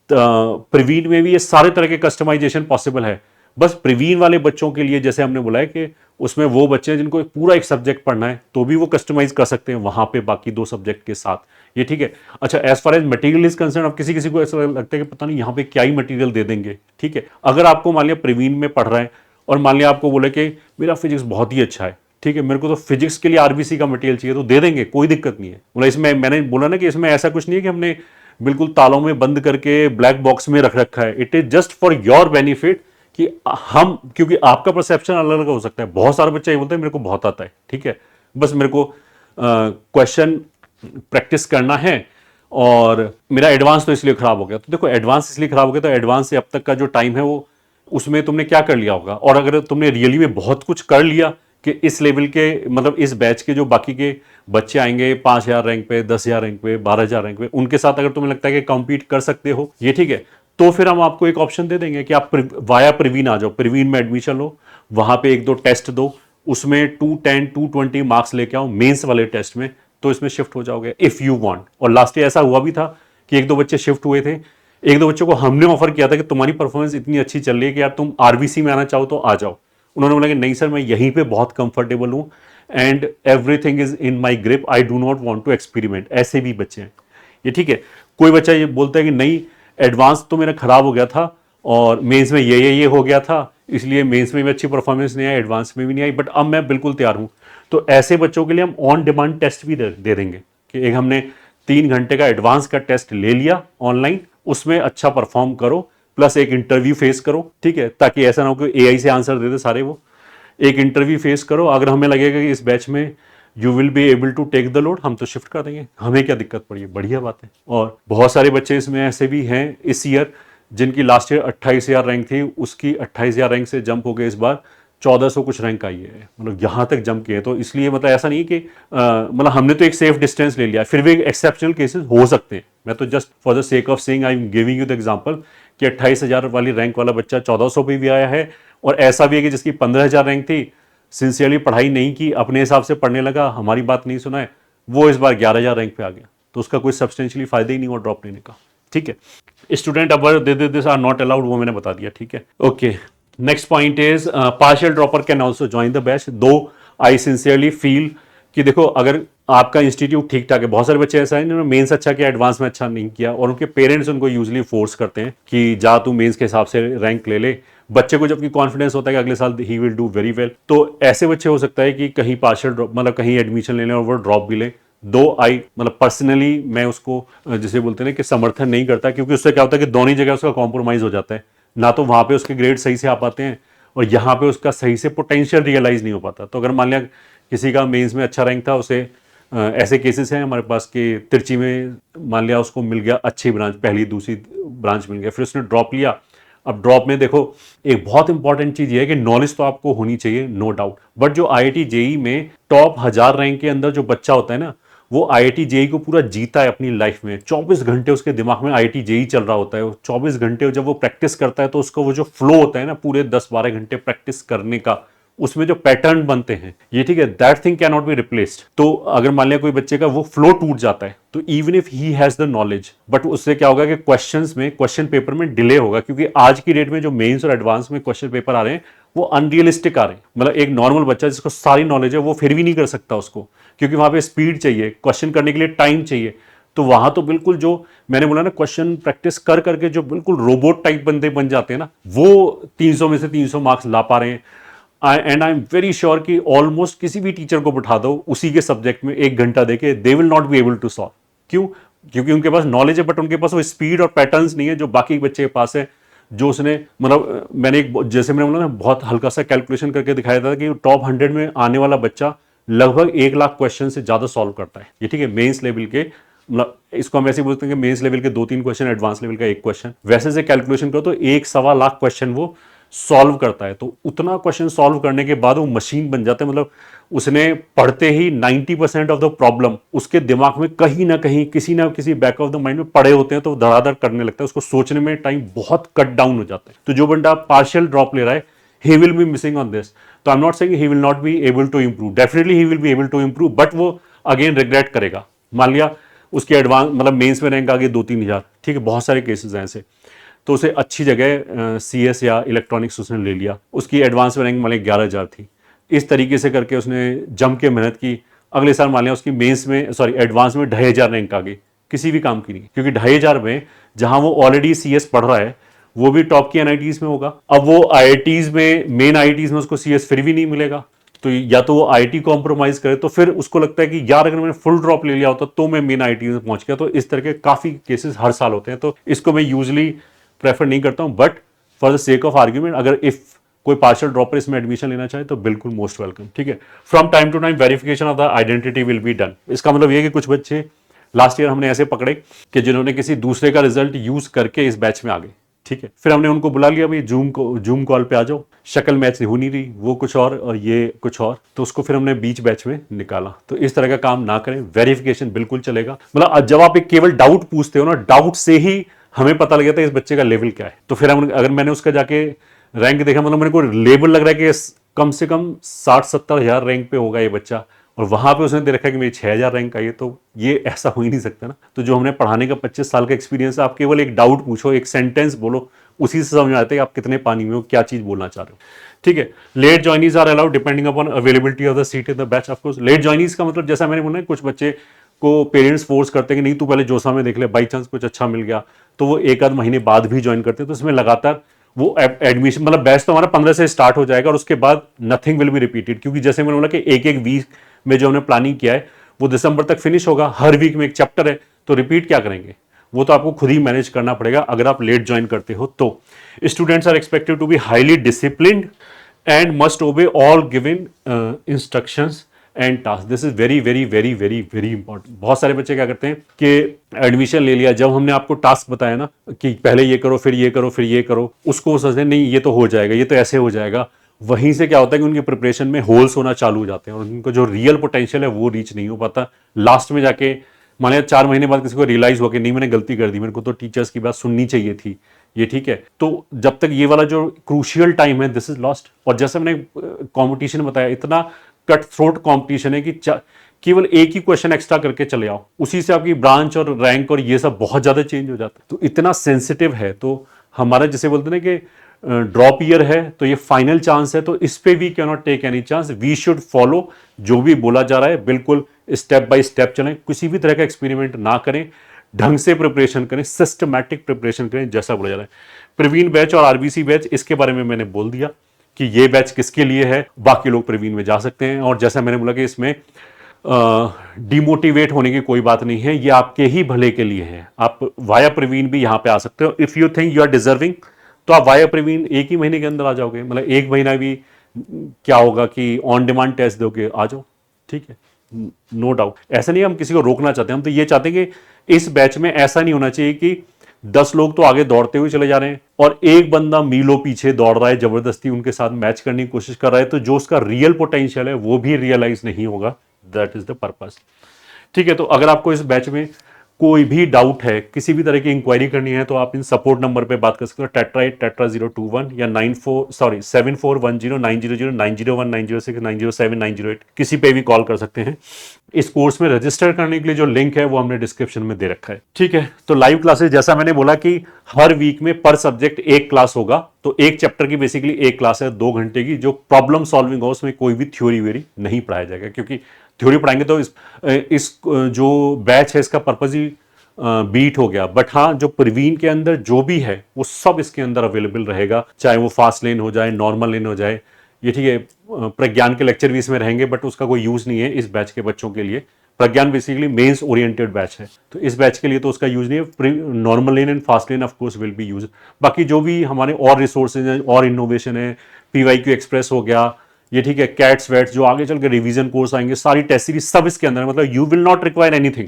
प्रवीण में भी ये सारे तरह के कस्टमाइजेशन पॉसिबल है। बस प्रवीण वाले बच्चों के लिए जैसे हमने बोला है कि उसमें वो बच्चे हैं जिनको पूरा एक सब्जेक्ट पढ़ना है, तो भी वो कस्टमाइज कर सकते हैं वहां पे बाकी 2 सब्जेक्ट के साथ। ये ठीक है। अच्छा, as far as material is concern, अब किसी किसी को ऐसा लगता है कि पता नहीं यहाँ पे क्या ही मटेरियल दे देंगे। ठीक है, अगर आपको मान लिया प्रवीण में पढ़ रहा है और मान लिया आपको बोले कि मेरा फिजिक्स बहुत ही अच्छा है, ठीक है, मेरे को तो फिजिक्स के लिए आरबीसी का मटेरियल चाहिए, तो दे देंगे, कोई दिक्कत नहीं है। मतलब इसमें मैंने बोला ना कि इसमें ऐसा कुछ नहीं है कि हमने बिल्कुल तालों में बंद करके ब्लैक बॉक्स में रख रखा है। It is just for your benefit कि हम, क्योंकि आपका परसेप्शन अलग अलग हो सकता है। बहुत सारे बच्चे ये बोलते हैं मेरे को बहुत आता है, ठीक है, बस मेरे को क्वेश्चन प्रैक्टिस करना है और मेरा एडवांस तो इसलिए खराब हो गया। तो देखो, एडवांस इसलिए खराब हो गया तो एडवांस से अब तक का जो टाइम है वो, उसमें तुमने क्या कर लिया होगा। और अगर तुमने रियली में बहुत कुछ कर लिया कि इस लेवल के, मतलब इस बैच के जो बाकी के बच्चे आएंगे 5,000 रैंक पे, 10,000 रैंक पे, 12,000 रैंक पे, उनके साथ अगर तुम्हें लगता है कि कम्पीट कर सकते हो, ये ठीक है, तो फिर हम आपको एक ऑप्शन दे देंगे कि आप वाया प्रवीण आ जाओ, प्रवीण में एडमिशन लो, वहां पे 1-2 टेस्ट दो, उसमें 210 220 मार्क्स लेके आओ मेंस वाले टेस्ट में, तो इसमें शिफ्ट हो जाओगे इफ यू वांट। और लास्ट ईयर ऐसा हुआ भी था कि 1-2 बच्चे शिफ्ट हुए थे। 1-2 बच्चों को हमने ऑफर किया था कि तुम्हारी परफॉर्मेंस इतनी अच्छी चल रही है कि यार तुम आरबीसी में आना चाहो तो आ जाओ। उन्होंने बोला कि नहीं सर, मैं यहीं पे बहुत कंफर्टेबल हूं and everything is in my grip, I do not want to experiment. ऐसे भी बच्चे हैं, ये ठीक है। कोई बच्चा ये बोलता है कि नहीं, एडवांस तो मेरा खराब हो गया था और मेंस में ये हो गया था, इसलिए मेंस में भी अच्छी परफॉर्मेंस नहीं आई, एडवांस में भी नहीं आई, बट अब मैं बिल्कुल तैयार हूं। तो ऐसे बच्चों के लिए हम ऑन डिमांड टेस्ट भी दे देंगे कि एक हमने 3 घंटे का एडवांस का टेस्ट ले लिया ऑनलाइन, उसमें अच्छा परफॉर्म करो, प्लस एक इंटरव्यू फेस करो, ठीक है, ताकि ऐसा ना हो कि एआई से आंसर दे दे सारे। वो एक इंटरव्यू फेस करो, अगर हमें लगेगा कि इस बैच में you will be able to take the load, हम तो शिफ्ट कर देंगे, हमें क्या दिक्कत पड़ी है, बढ़िया बात है। और बहुत सारे बच्चे इसमें ऐसे भी हैं इस ईयर जिनकी लास्ट ईयर 28,000 रैंक थी, उसकी 28,000 रैंक से जंप हो गए, इस बार 1400 कुछ रैंक आई है, मतलब यहाँ तक जंप किए। तो इसलिए मतलब ऐसा नहीं कि मतलब हमने तो एक सेफ डिस्टेंस ले लिया, फिर भी एक्सेप्शनल केसेस हो सकते हैं। मैं तो just for the sake of saying I am giving you the example कि 28,000 वाली रैंक वाला बच्चा 1400 पे भी आया है, और ऐसा भी है कि जिसकी 15,000 रैंक थी, सिंसियरली पढ़ाई नहीं की, अपने हिसाब से पढ़ने लगा, हमारी बात नहीं सुना है, वो इस बार 11,000 रैंक पे आ गया, तो उसका कोई सब्सटेंशियली फायदा ही नहीं हुआ ड्रॉप लेने का, ठीक है। स्टूडेंट अबर दिस आर नॉट अलाउड, वो मैंने बता दिया, ठीक है, okay. Next point is partial dropper can also join the batch, दो आई सिंसियरली फील कि देखो, अगर आपका इंस्टीट्यूट ठीक ठाक है, बहुत सारे बच्चे ऐसा है जिन्होंने मेंस अच्छा किया, एडवांस में अच्छा नहीं किया, और उनके पेरेंट्स उनको यूजली फोर्स करते हैं कि जा तू मेंस के हिसाब से रैंक ले ले। बच्चे को जबकि कॉन्फिडेंस होता है कि अगले साल he will do very well, तो ऐसे बच्चे हो सकता है कि कहीं पार्शियल ड्रॉप, मतलब कहीं एडमिशन ले लें और वो ड्रॉप भी ले। दो आई मतलब पर्सनली मैं उसको जिसे बोलते हैं कि समर्थन नहीं करता, क्योंकि उससे क्या होता है कि दोनों जगह उसका कॉम्प्रोमाइज हो जाता है, ना तो वहां पे उसके ग्रेड सही से आ पाते हैं और यहाँ पे उसका सही से पोटेंशियल रियलाइज नहीं हो पाता। तो अगर मान लिया किसी का मेंस में अच्छा रैंक था, उसे ऐसे केसेस हैं हमारे पास कि तिरची में मान लिया उसको मिल गया अच्छी ब्रांच, पहली दूसरी ब्रांच मिल गया, फिर उसने ड्रॉप लिया। अब ड्रॉप में देखो, एक बहुत इंपॉर्टेंट चीज ये है कि नॉलेज तो आपको होनी चाहिए, नो डाउट, बट जो आईआईटी जेई में टॉप 1000 रैंक के अंदर जो बच्चा होता है ना, वो आईआईटी जेई को पूरा जीता है अपनी लाइफ में। 24 घंटे उसके दिमाग में आईआईटी जेई चल रहा होता है, 24 घंटे जब वो प्रैक्टिस करता है तो उसको वो जो फ्लो होता है ना, पूरे 10-12 घंटे प्रैक्टिस करने का, उसमें जो पैटर्न बनते हैं, ये ठीक है, that thing can not be replaced. तो अगर मान लिया कोई बच्चे का वो फ्लो टूट जाता है, तो even if he has the knowledge, but उससे क्या होगा कि क्वेश्चन पेपर में डिले होगा, क्योंकि आज की डेट में जो मेंस और एडवांस में क्वेश्चन पेपर आ रहे हैं वो अनरियलिस्टिक आ रहे हैं। मतलब एक नॉर्मल बच्चा जिसको सारी नॉलेज है वो फिर भी नहीं कर सकता उसको, क्योंकि वहां पे स्पीड चाहिए, क्वेश्चन करने के लिए टाइम चाहिए। तो वहां तो बिल्कुल जो मैंने बोला ना, क्वेश्चन प्रैक्टिस कर करके जो बिल्कुल रोबोट टाइप बंदे बन जाते हैं ना, वो 300 में से 300 मार्क्स ला पा रहे हैं। And I am very sure कि ऑलमोस्ट किसी भी टीचर को बिठा दो उसी के सब्जेक्ट में 1 घंटा देके, they will not be able to solve. क्यों? क्योंकि उनके पास नॉलेज है, बट उनके पास वो स्पीड और पैटर्न्स नहीं है जो बाकी बच्चे के पास है। जो उसने मतलब मैंने एक, जैसे मैंने बोला ना, बहुत हल्का सा कैलकुलेशन करके दिखाया था कि टॉप 100 में आने वाला बच्चा लगभग 1 लाख क्वेश्चन से ज्यादा सॉल्व करता है। ये ठीक है, मेंस लेवल के, मतलब इसको हम ऐसे बोलते हैं कि मेंस लेवल के 2-3 क्वेश्चन, एडवांस लेवल का 1 क्वेश्चन, वैसे से कैलकुलेशन करो तो 1-1.25 लाख क्वेश्चन वो सॉल्व करता है। तो उतना क्वेश्चन सॉल्व करने के बाद वो मशीन बन जाता है। मतलब उसने पढ़ते ही 90% ऑफ द प्रॉब्लम उसके दिमाग में कहीं ना कहीं किसी ना किसी बैक ऑफ द माइंड में पड़े होते हैं, तो धड़ाधड़ करने लगता है, उसको सोचने में टाइम बहुत कट डाउन हो जाता है। तो जो बंदा पार्शियल ड्रॉप ले रहा है, he will be missing on this. तो I'm not saying he will not be able to improve. Definitely he will be able to improve, but वो अगेन रिग्रेट करेगा। मान लिया उसके एडवांस मतलब मेंस में रैंक आ गई 2-3 हजार, ठीक है, बहुत सारे केसेस हैं ऐसे, तो उसे अच्छी जगह CS या इलेक्ट्रॉनिक्स उसने ले लिया, उसकी एडवांस में रैंक मान लिया 11,000 थी। इस तरीके से करके उसने जम के मेहनत की, अगले साल मान लिया उसकी मेंस में सॉरी एडवांस में 2,500 रैंक आ गई, किसी भी काम की नहीं, क्योंकि 2,500 में जहां वो ऑलरेडी CS पढ़ रहा है वो भी टॉप की NITs में होगा। अब वो IITs में, मेन IITs में उसको CS फिर भी नहीं मिलेगा, तो या तो वो IIT कॉम्प्रोमाइज करे, तो फिर उसको लगता है कि यार अगर मैंने फुल ड्रॉप ले लिया होता तो मैं मेन IIT में पहुंच गया। तो इस तरह के काफी केसेस हर साल होते हैं, तो इसको मैं यूजली प्रेफर नहीं करता हूं, but for the sake of argument अगर इफ कोई पार्शियल ड्रॉपर इसमें एडमिशन लेना चाहे तो बिल्कुल मोस्ट वेलकम, ठीक है। From time to time verification of the identity will be done. इसका मतलब ये कि कुछ बच्चे लास्ट ईयर हमने ऐसे पकड़े कि जिन्होंने किसी दूसरे का रिजल्ट यूज करके इस बैच में आ गए, ठीक है। फिर हमने उनको बुला लिया, भाई जूम कॉल पे आ जाओ, शक्ल मैच हो नहीं रही, वो कुछ और ये कुछ और, तो उसको फिर हमने बीच बैच में निकाला। तो इस तरह का काम ना करें, वेरिफिकेशन बिल्कुल चलेगा। मतलब जब आप एक केवल डाउट पूछते हो ना, डाउट से ही हमें पता लग जाता है इस बच्चे का लेवल क्या है। तो फिर हम अगर मैंने उसका जाके रैंक देखा, मतलब मेरे को लेवल लग रहा है कि कम से कम 60-70 हजार रैंक पे होगा ये बच्चा, और वहां पे उसने दे रखा है कि मेरी 6,000 रैंक आई है, तो ये ऐसा हो ही नहीं सकता ना। तो जो हमने पढ़ाने का 25 साल का एक्सपीरियंस है, आप केवल एक डाउट पूछो, एक सेंटेंस बोलो, उसी से समझ में आता है कि आप कितने पानी में हो, क्या चीज बोलना चाह रहे हो, ठीक है। Late joinees are allowed depending upon availability of the seat in the batch. Of course late joinees का मतलब जैसा मैंने बोला, कुछ बच्चे को पेरेंट्स फोर्स करते हैं कि नहीं तू पहले जोसा में देख ले, बाई चांस कुछ अच्छा मिल गया तो वो 1-आध महीने बाद भी ज्वाइन करते हैं। तो इसमें लगातार वो एडमिशन, मतलब बैच तो हमारा 15 से स्टार्ट हो जाएगा और उसके बाद नथिंग विल बी रिपीटेड, क्योंकि जैसे मैंने बोला कि एक वीक में जो हमने प्लानिंग किया है वो दिसंबर तक फिनिश होगा, हर वीक में एक चैप्टर है, तो रिपीट क्या करेंगे, वो तो आपको खुद ही मैनेज करना पड़ेगा अगर आप लेट ज्वाइन करते हो। तो students are expected to be highly disciplined and must obey all given instructions and task. This is very very very very very important. बहुत सारे बच्चे क्या करते हैं कि एडमिशन ले लिया, जब हमने आपको टास्क बताया ना कि पहले ये करो फिर ये करो फिर ये करो, उसको सोचते हैं नहीं ये तो हो जाएगा, ये तो ऐसे हो जाएगा। वहीं से क्या होता है कि उनकी प्रिपरेशन में होल्स होना चालू हो जाते हैं और उनको जो रियल पोटेंशियल है वो रीच नहीं हो पाता। लास्ट में जाके मान लिया 4 महीने बाद किसी को रियलाइज हुआ कि नहीं मैंने गलती कर दी, मेरे को तो टीचर्स की बात सुननी चाहिए थी, ये ठीक है। तो जब तक ये वाला जो क्रूशियल टाइम है, दिस इज लॉस्ट। और जैसे मैंने कंपटीशन बताया, इतना कट थ्रोट कंपटीशन है कि केवल एक ही क्वेश्चन एक्स्ट्रा करके चले आओ, उसी से आपकी ब्रांच और रैंक और ये सब बहुत ज्यादा चेंज हो जाता है। तो इतना सेंसिटिव है, तो हमारा जैसे बोलते हैं कि ड्रॉप ईयर है तो ये फाइनल चांस है, तो इस पे we can not take any chance. We should follow जो भी बोला जा रहा है, बिल्कुल स्टेप बाय स्टेप चलें, किसी भी तरह का एक्सपेरिमेंट ना करें, ढंग से प्रिपरेशन करें, सिस्टमैटिक प्रिपरेशन करें जैसा बोला जा रहा है। प्रवीण बैच और RBC बैच, इसके बारे में मैंने बोल दिया कि ये बैच किसके लिए है, बाकी लोग प्रवीण में जा सकते हैं। और जैसा मैंने बोला कि इसमें डिमोटिवेट होने की कोई बात नहीं है, ये आपके ही भले के लिए है। आप वाया प्रवीण भी यहाँ पे आ सकते हो। If you think you are deserving तो आप वाया प्रवीण 1 ही महीने के अंदर आ जाओगे, मतलब 1 महीना भी क्या होगा कि ऑन डिमांड टेस्ट दोगे, आ जाओ, ठीक है, नो डाउट। ऐसा नहीं हम किसी को रोकना चाहते, हम तो ये चाहते हैं कि इस बैच में ऐसा नहीं होना चाहिए कि 10 लोग तो आगे दौड़ते हुए चले जा रहे हैं और एक बंदा मीलों पीछे दौड़ रहा है, जबरदस्ती उनके साथ मैच करने की कोशिश कर रहा है, तो जो उसका रियल पोटेंशियल है वो भी रियलाइज नहीं होगा। दैट इज द पर्पस, ठीक है। तो अगर आपको इस बैच में कोई भी डाउट है, किसी भी तरह की इंक्वायरी करनी है, तो आप इन सपोर्ट नंबर पे बात कर सकते हो, टेट्रा 021 या 741090900901906906907907 किसी पे भी कॉल कर सकते हैं। इस कोर्स में रजिस्टर करने के लिए जो लिंक है वो हमने डिस्क्रिप्शन में दे रखा है, ठीक है। तो लाइव क्लासेस जैसा मैंने बोला कि हर वीक में पर सब्जेक्ट एक क्लास होगा, तो एक चैप्टर की बेसिकली एक क्लास है 2 घंटे की, जो प्रॉब्लम सॉल्विंग हो, उसमें कोई भी थ्योरी वेरी नहीं पढ़ाया जाएगा, क्योंकि थ्योरी पढ़ाएंगे तो इस जो बैच है इसका पर्पज ही बीट हो गया। बट हाँ, जो प्रवीण के अंदर जो भी है वो सब इसके अंदर अवेलेबल रहेगा, चाहे वो फास्ट लेन हो जाए, नॉर्मल लेन हो जाए ये ठीक है, प्रज्ञान के लेक्चर भी इसमें रहेंगे बट उसका कोई यूज नहीं है इस बैच के बच्चों के लिए। प्रज्ञान बेसिकली मेंस ओरिएंटेड बैच है, तो इस बैच के लिए तो उसका यूज नहीं है। Normal lane and fast lane of course will be use. बाकी जो भी हमारे और रिसोर्सेज हैं और इनोवेशन है, PYQ एक्सप्रेस हो गया, ये ठीक है, कैट्स वेट्स जो आगे चल के रिवीजन कोर्स आएंगे, सारी टेस्ट सीरीज सब इसके अंदर है। मतलब you will not require anything,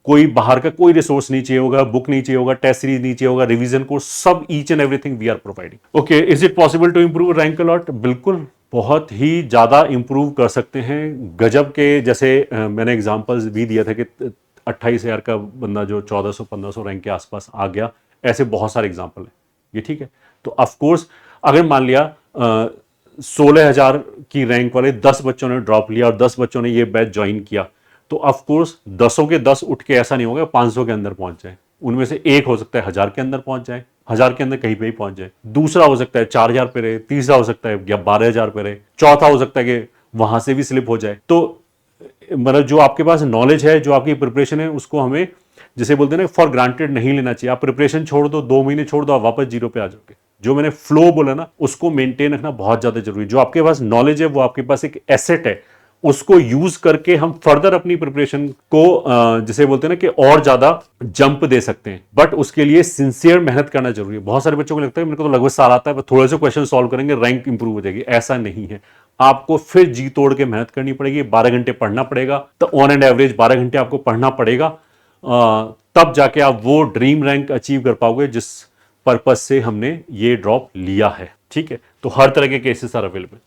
कोई बाहर का कोई रिसोर्स नहीं चाहिए होगा, बुक नहीं चाहिए होगा, टेस्ट सीरीज नहीं चाहिए होगा, रिवीजन कोर्स सब each and everything we are providing. Okay, is it possible to improve rank a lot? बिल्कुल, बहुत ही ज़्यादा इंप्रूव कर सकते हैं। गजब के, जैसे मैंने एग्जांपल्स भी दिया था कि 28,000 का बंदा जो 1400-1500 रैंक के आसपास आ गया, ऐसे बहुत सारे एग्जांपल हैं, ये ठीक है। तो ऑफकोर्स अगर मान लिया 16,000 की रैंक वाले 10 बच्चों ने ड्रॉप लिया और 10 बच्चों ने ये बैच ज्वाइन किया, तो ऑफकोर्स 10 के 10 उठ के ऐसा नहीं होगा 500 के अंदर पहुंच जाए। उनमें से एक हो सकता है 1000 के अंदर पहुंच जाए, 1000 के अंदर कहीं पे ही पहुंच जाए, दूसरा हो सकता है 4000 पे रहे, तीसरा हो सकता है या 12,000 पे रहे, चौथा हो सकता है कि वहां से भी स्लिप हो जाए। तो मतलब जो आपके पास नॉलेज है, जो आपकी प्रिपरेशन है, उसको हमें जिसे बोलते हैं ना फॉर ग्रांटेड नहीं लेना चाहिए। आप प्रिपरेशन छोड़ दो, 2 महीने छोड़ दो, आप वापस जीरो पे आ जाओगे। जो मैंने फ्लो बोला ना, उसको मेंटेन रखना बहुत ज्यादा जरूरी है। जो आपके पास नॉलेज है वो आपके पास एक एसेट है, उसको यूज करके हम फर्दर अपनी प्रिपरेशन को जिसे बोलते हैं ना कि और ज्यादा जंप दे सकते हैं। बट उसके लिए सिंसियर मेहनत करना जरूरी है। बहुत सारे बच्चों को लगता है मेरे को तो लगभग साल आता है, थोड़े से क्वेश्चन सॉल्व करेंगे रैंक इंप्रूव हो जाएगी। ऐसा नहीं है, आपको फिर जी तोड़ के मेहनत करनी पड़ेगी, 12 घंटे पढ़ना पड़ेगा, तो ऑन एंड एवरेज 12 घंटे आपको पढ़ना पड़ेगा, तब जाके आप वो ड्रीम रैंक अचीव कर पाओगे जिस पर्पज से हमने ये ड्रॉप लिया है। ठीक है, तो हर तरह के cases are available.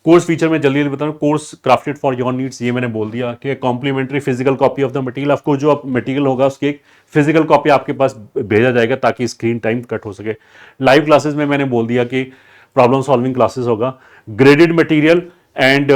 Course feature में जल्दी जल्दी बता रहा हूँ। Course crafted for your needs, ये मैंने बोल दिया कि complimentary physical copy of the material. आपको जो मटेरियल होगा उसकी एक फिजिकल कॉपी आपके पास भेजा जाएगा ताकि स्क्रीन टाइम कट हो सके। लाइव क्लासेस में मैंने बोल दिया कि प्रॉब्लम सॉल्विंग क्लासेस होगा, ग्रेडेड मटेरियल एंड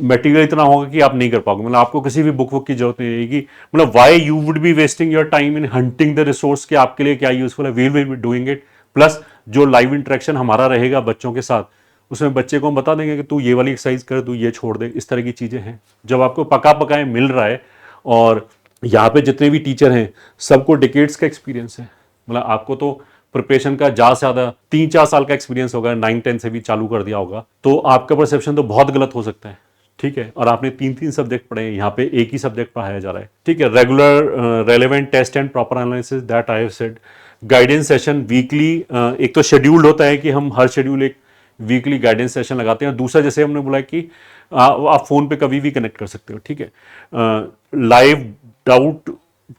मटेरियल इतना होगा कि आप नहीं कर पाओगे। मतलब आपको किसी भी बुक की जरूरत नहीं रहेगी। मतलब why you would be wasting your time in hunting the resource, के आपके लिए क्या यूजफुल है, we will be doing it. Plus जो लाइव इंटरेक्शन हमारा रहेगा बच्चों के साथ, उसमें बच्चे को हम बता देंगे कि तू ये वाली एक्सरसाइज कर, तू ये छोड़ दे। इस तरह की चीजें हैं। जब आपको पका पकाए मिल रहा है, और यहाँ पे जितने भी टीचर हैं सबको डिकेड्स का एक्सपीरियंस है। मतलब आपको तो प्रिपरेशन का ज्यादा से ज्यादा 3-4 साल का एक्सपीरियंस होगा, 9-10 से भी चालू कर दिया होगा, तो आपका परसेप्शन तो बहुत गलत हो सकता है। ठीक है, और आपने 3-3 सब्जेक्ट पढ़े हैं, यहाँ पे एक ही सब्जेक्ट पढ़ाया जा रहा है। ठीक है, regular relevant test and proper analysis, that I have said. Guidance session weekly, एक तो शेड्यूल्ड होता है कि हम हर शेड्यूल एक वीकली गाइडेंस सेशन लगाते हैं। दूसरा, जैसे हमने बोला कि आप फोन पे कभी भी कनेक्ट कर सकते हो। ठीक है, लाइव डाउट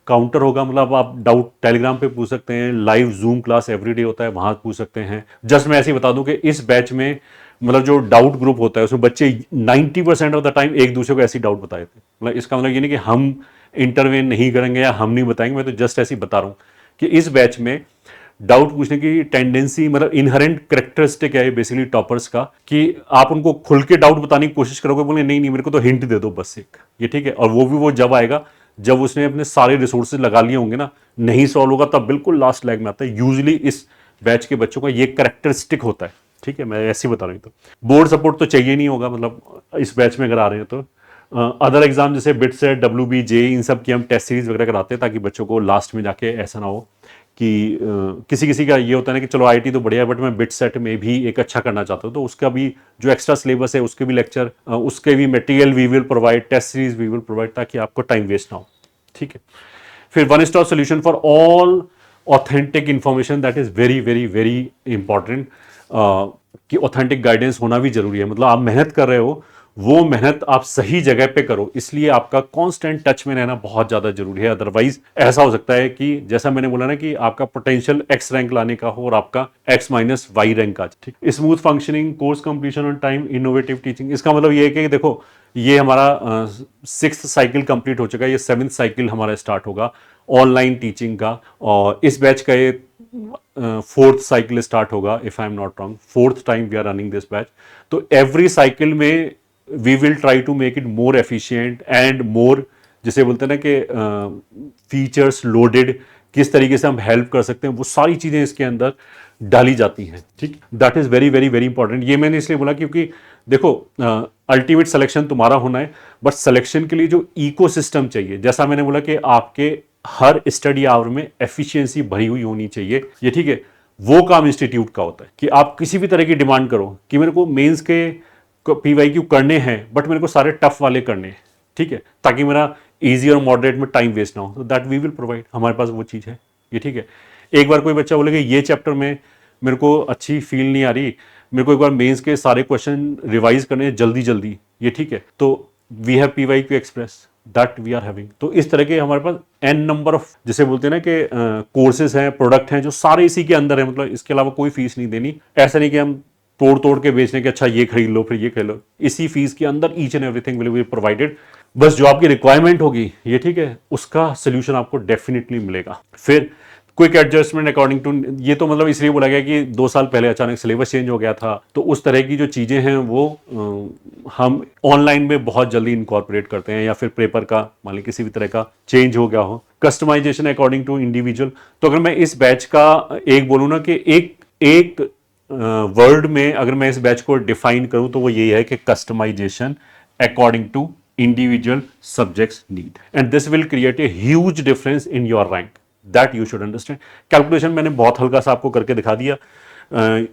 काउंटर होगा, मतलब आप डाउट टेलीग्राम पे पूछ सकते हैं। लाइव जूम क्लास एवरीडे होता है, वहां पूछ सकते हैं। जस्ट मैं ऐसे ही बता दूं कि इस बैच में मतलब जो डाउट ग्रुप होता है उसमें बच्चे 90% ऑफ द टाइम एक दूसरे को ऐसी डाउट बताए थे। मतलब इसका मतलब ये नहीं कि हम इंटरवेन नहीं करेंगे या हम नहीं बताएंगे, मैं तो जस्ट ऐसे ही बता रहा हूं कि इस बैच में डाउट पूछने की टेंडेंसी, मतलब इनहेरेंट कैरेक्टरिस्टिक है बेसिकली टॉपर्स का, कि आप उनको खुल के डाउट बताने की कोशिश करोगे, बोले नहीं नहीं मेरे को तो हिंट दे दो बस एक, ये ठीक है। और वो भी वो जब आएगा जब उसने अपने सारे रिसोर्सेज लगा लिए होंगे ना, नहीं सॉल्व होगा तब बिल्कुल लास्ट लैग में आता है। यूजुअली इस बैच के बच्चों का ये कैरेक्टरिस्टिक होता है। ठीक है, मैं ऐसे ही बता रही हूँ। तो बोर्ड सपोर्ट तो चाहिए नहीं होगा, मतलब इस बैच में अगर आ रहे हैं तो। अदर एग्जाम जैसे बिट सेट, WBJ, इन सब की हम टेस्ट सीरीज वगैरह कराते हैं ताकि बच्चों को लास्ट में जाके ऐसा ना हो कि किसी किसी का ये होता है ना कि चलो IIT तो बढ़िया है बट मैं बिट सेट में भी एक अच्छा करना चाहता हूँ, तो उसका भी जो एक्स्ट्रा सिलेबस है उसके भी लेक्चर, उसके भी material we will provide, test series we will provide, ताकि आपको टाइम वेस्ट ना हो। ठीक है, फिर one stop solution for all authentic information, that is very very very important. कि ऑथेंटिक गाइडेंस होना भी जरूरी है। मतलब आप मेहनत कर रहे हो, वो मेहनत आप सही जगह पे करो, इसलिए आपका कांस्टेंट टच में रहना बहुत ज्यादा जरूरी है। अदरवाइज ऐसा हो सकता है कि जैसा मैंने बोला ना कि आपका पोटेंशियल X रैंक लाने का हो और आपका X-Y रैंक आ जाए। ठीक, smooth functioning, course completion on time, innovative teaching. इसका मतलब ये है कि देखो ये हमारा 6th साइकिल कंप्लीट हो चुका है, ये 7th साइकिल हमारा स्टार्ट होगा ऑनलाइन टीचिंग का, और इस बैच का ये 4th साइकिल स्टार्ट होगा if I am not wrong, 4th time we are running this batch. तो एवरी साइकिल में we will try to make it more efficient and more, जिसे बोलते हैं ना कि फीचर्स लोडेड, किस तरीके से हम हेल्प कर सकते हैं, वो सारी चीजें इसके अंदर डाली जाती हैं। ठीक, that is very very very important. ये मैंने इसलिए बोला क्योंकि देखो अल्टीमेट सिलेक्शन तुम्हारा होना है, बट सिलेक्शन के लिए जो इकोसिस्टम चाहिए, जैसा मैंने बोला कि आपके हर स्टडी आवर में एफिशिएंसी भरी हुई होनी चाहिए, ये ठीक है, वो काम इंस्टीट्यूट का होता है कि आप किसी भी तरह की डिमांड करो कि मेरे को मेंस के PYQ करने हैं बट मेरे को सारे टफ वाले करने हैं, ठीक है, ताकि मेरा इजी और मॉडरेट में टाइम वेस्ट ना हो, तो दैट वी विल प्रोवाइड, हमारे पास वो चीज़ है, ये ठीक है। एक बार कोई बच्चा बोलेगा ये चैप्टर में मेरे को अच्छी फील नहीं आ रही, मेरे को एक बार मेंस के सारे क्वेश्चन रिवाइज करने हैं जल्दी जल्दी, ये ठीक है, तो we have PYQ express that we are having. तो इस तरह के हमारे पास n नंबर ऑफ, जिसे बोलते हैं ना कि कोर्सेज हैं, प्रोडक्ट हैं, जो सारे इसी के अंदर है, मतलब इसके अलावा कोई फीस नहीं देनी। ऐसा नहीं कि हम तोड़ तोड़ के बेचने के अच्छा ये खरीद लो फिर ये खरीद लो, इसी फीस के अंदर each and everything will be provided. बस जो आपकी रिक्वायरमेंट होगी, ये ठीक है, उसका सोल्यूशन आपको डेफिनेटली मिलेगा। फिर क्विक एडजस्टमेंट अकॉर्डिंग टू, ये तो मतलब इसलिए बोला गया कि 2 साल पहले अचानक सिलेबस चेंज हो गया था, तो उस तरह की जो चीज़ें हैं वो हम ऑनलाइन में बहुत जल्दी इनकॉर्पोरेट करते हैं, या फिर पेपर का मान लीजिए किसी भी तरह का चेंज हो गया हो। कस्टमाइजेशन अकॉर्डिंग टू इंडिविजुअल, तो अगर मैं इस बैच का एक बोलूँ ना कि एक वर्ड में अगर मैं इस बैच को डिफाइन करूं तो वो यही है कि customisation according to individual subjects need, and this will create a huge difference in your rank, that you should understand. Calculation मैंने बहुत हल्का सा आपको करके दिखा दिया।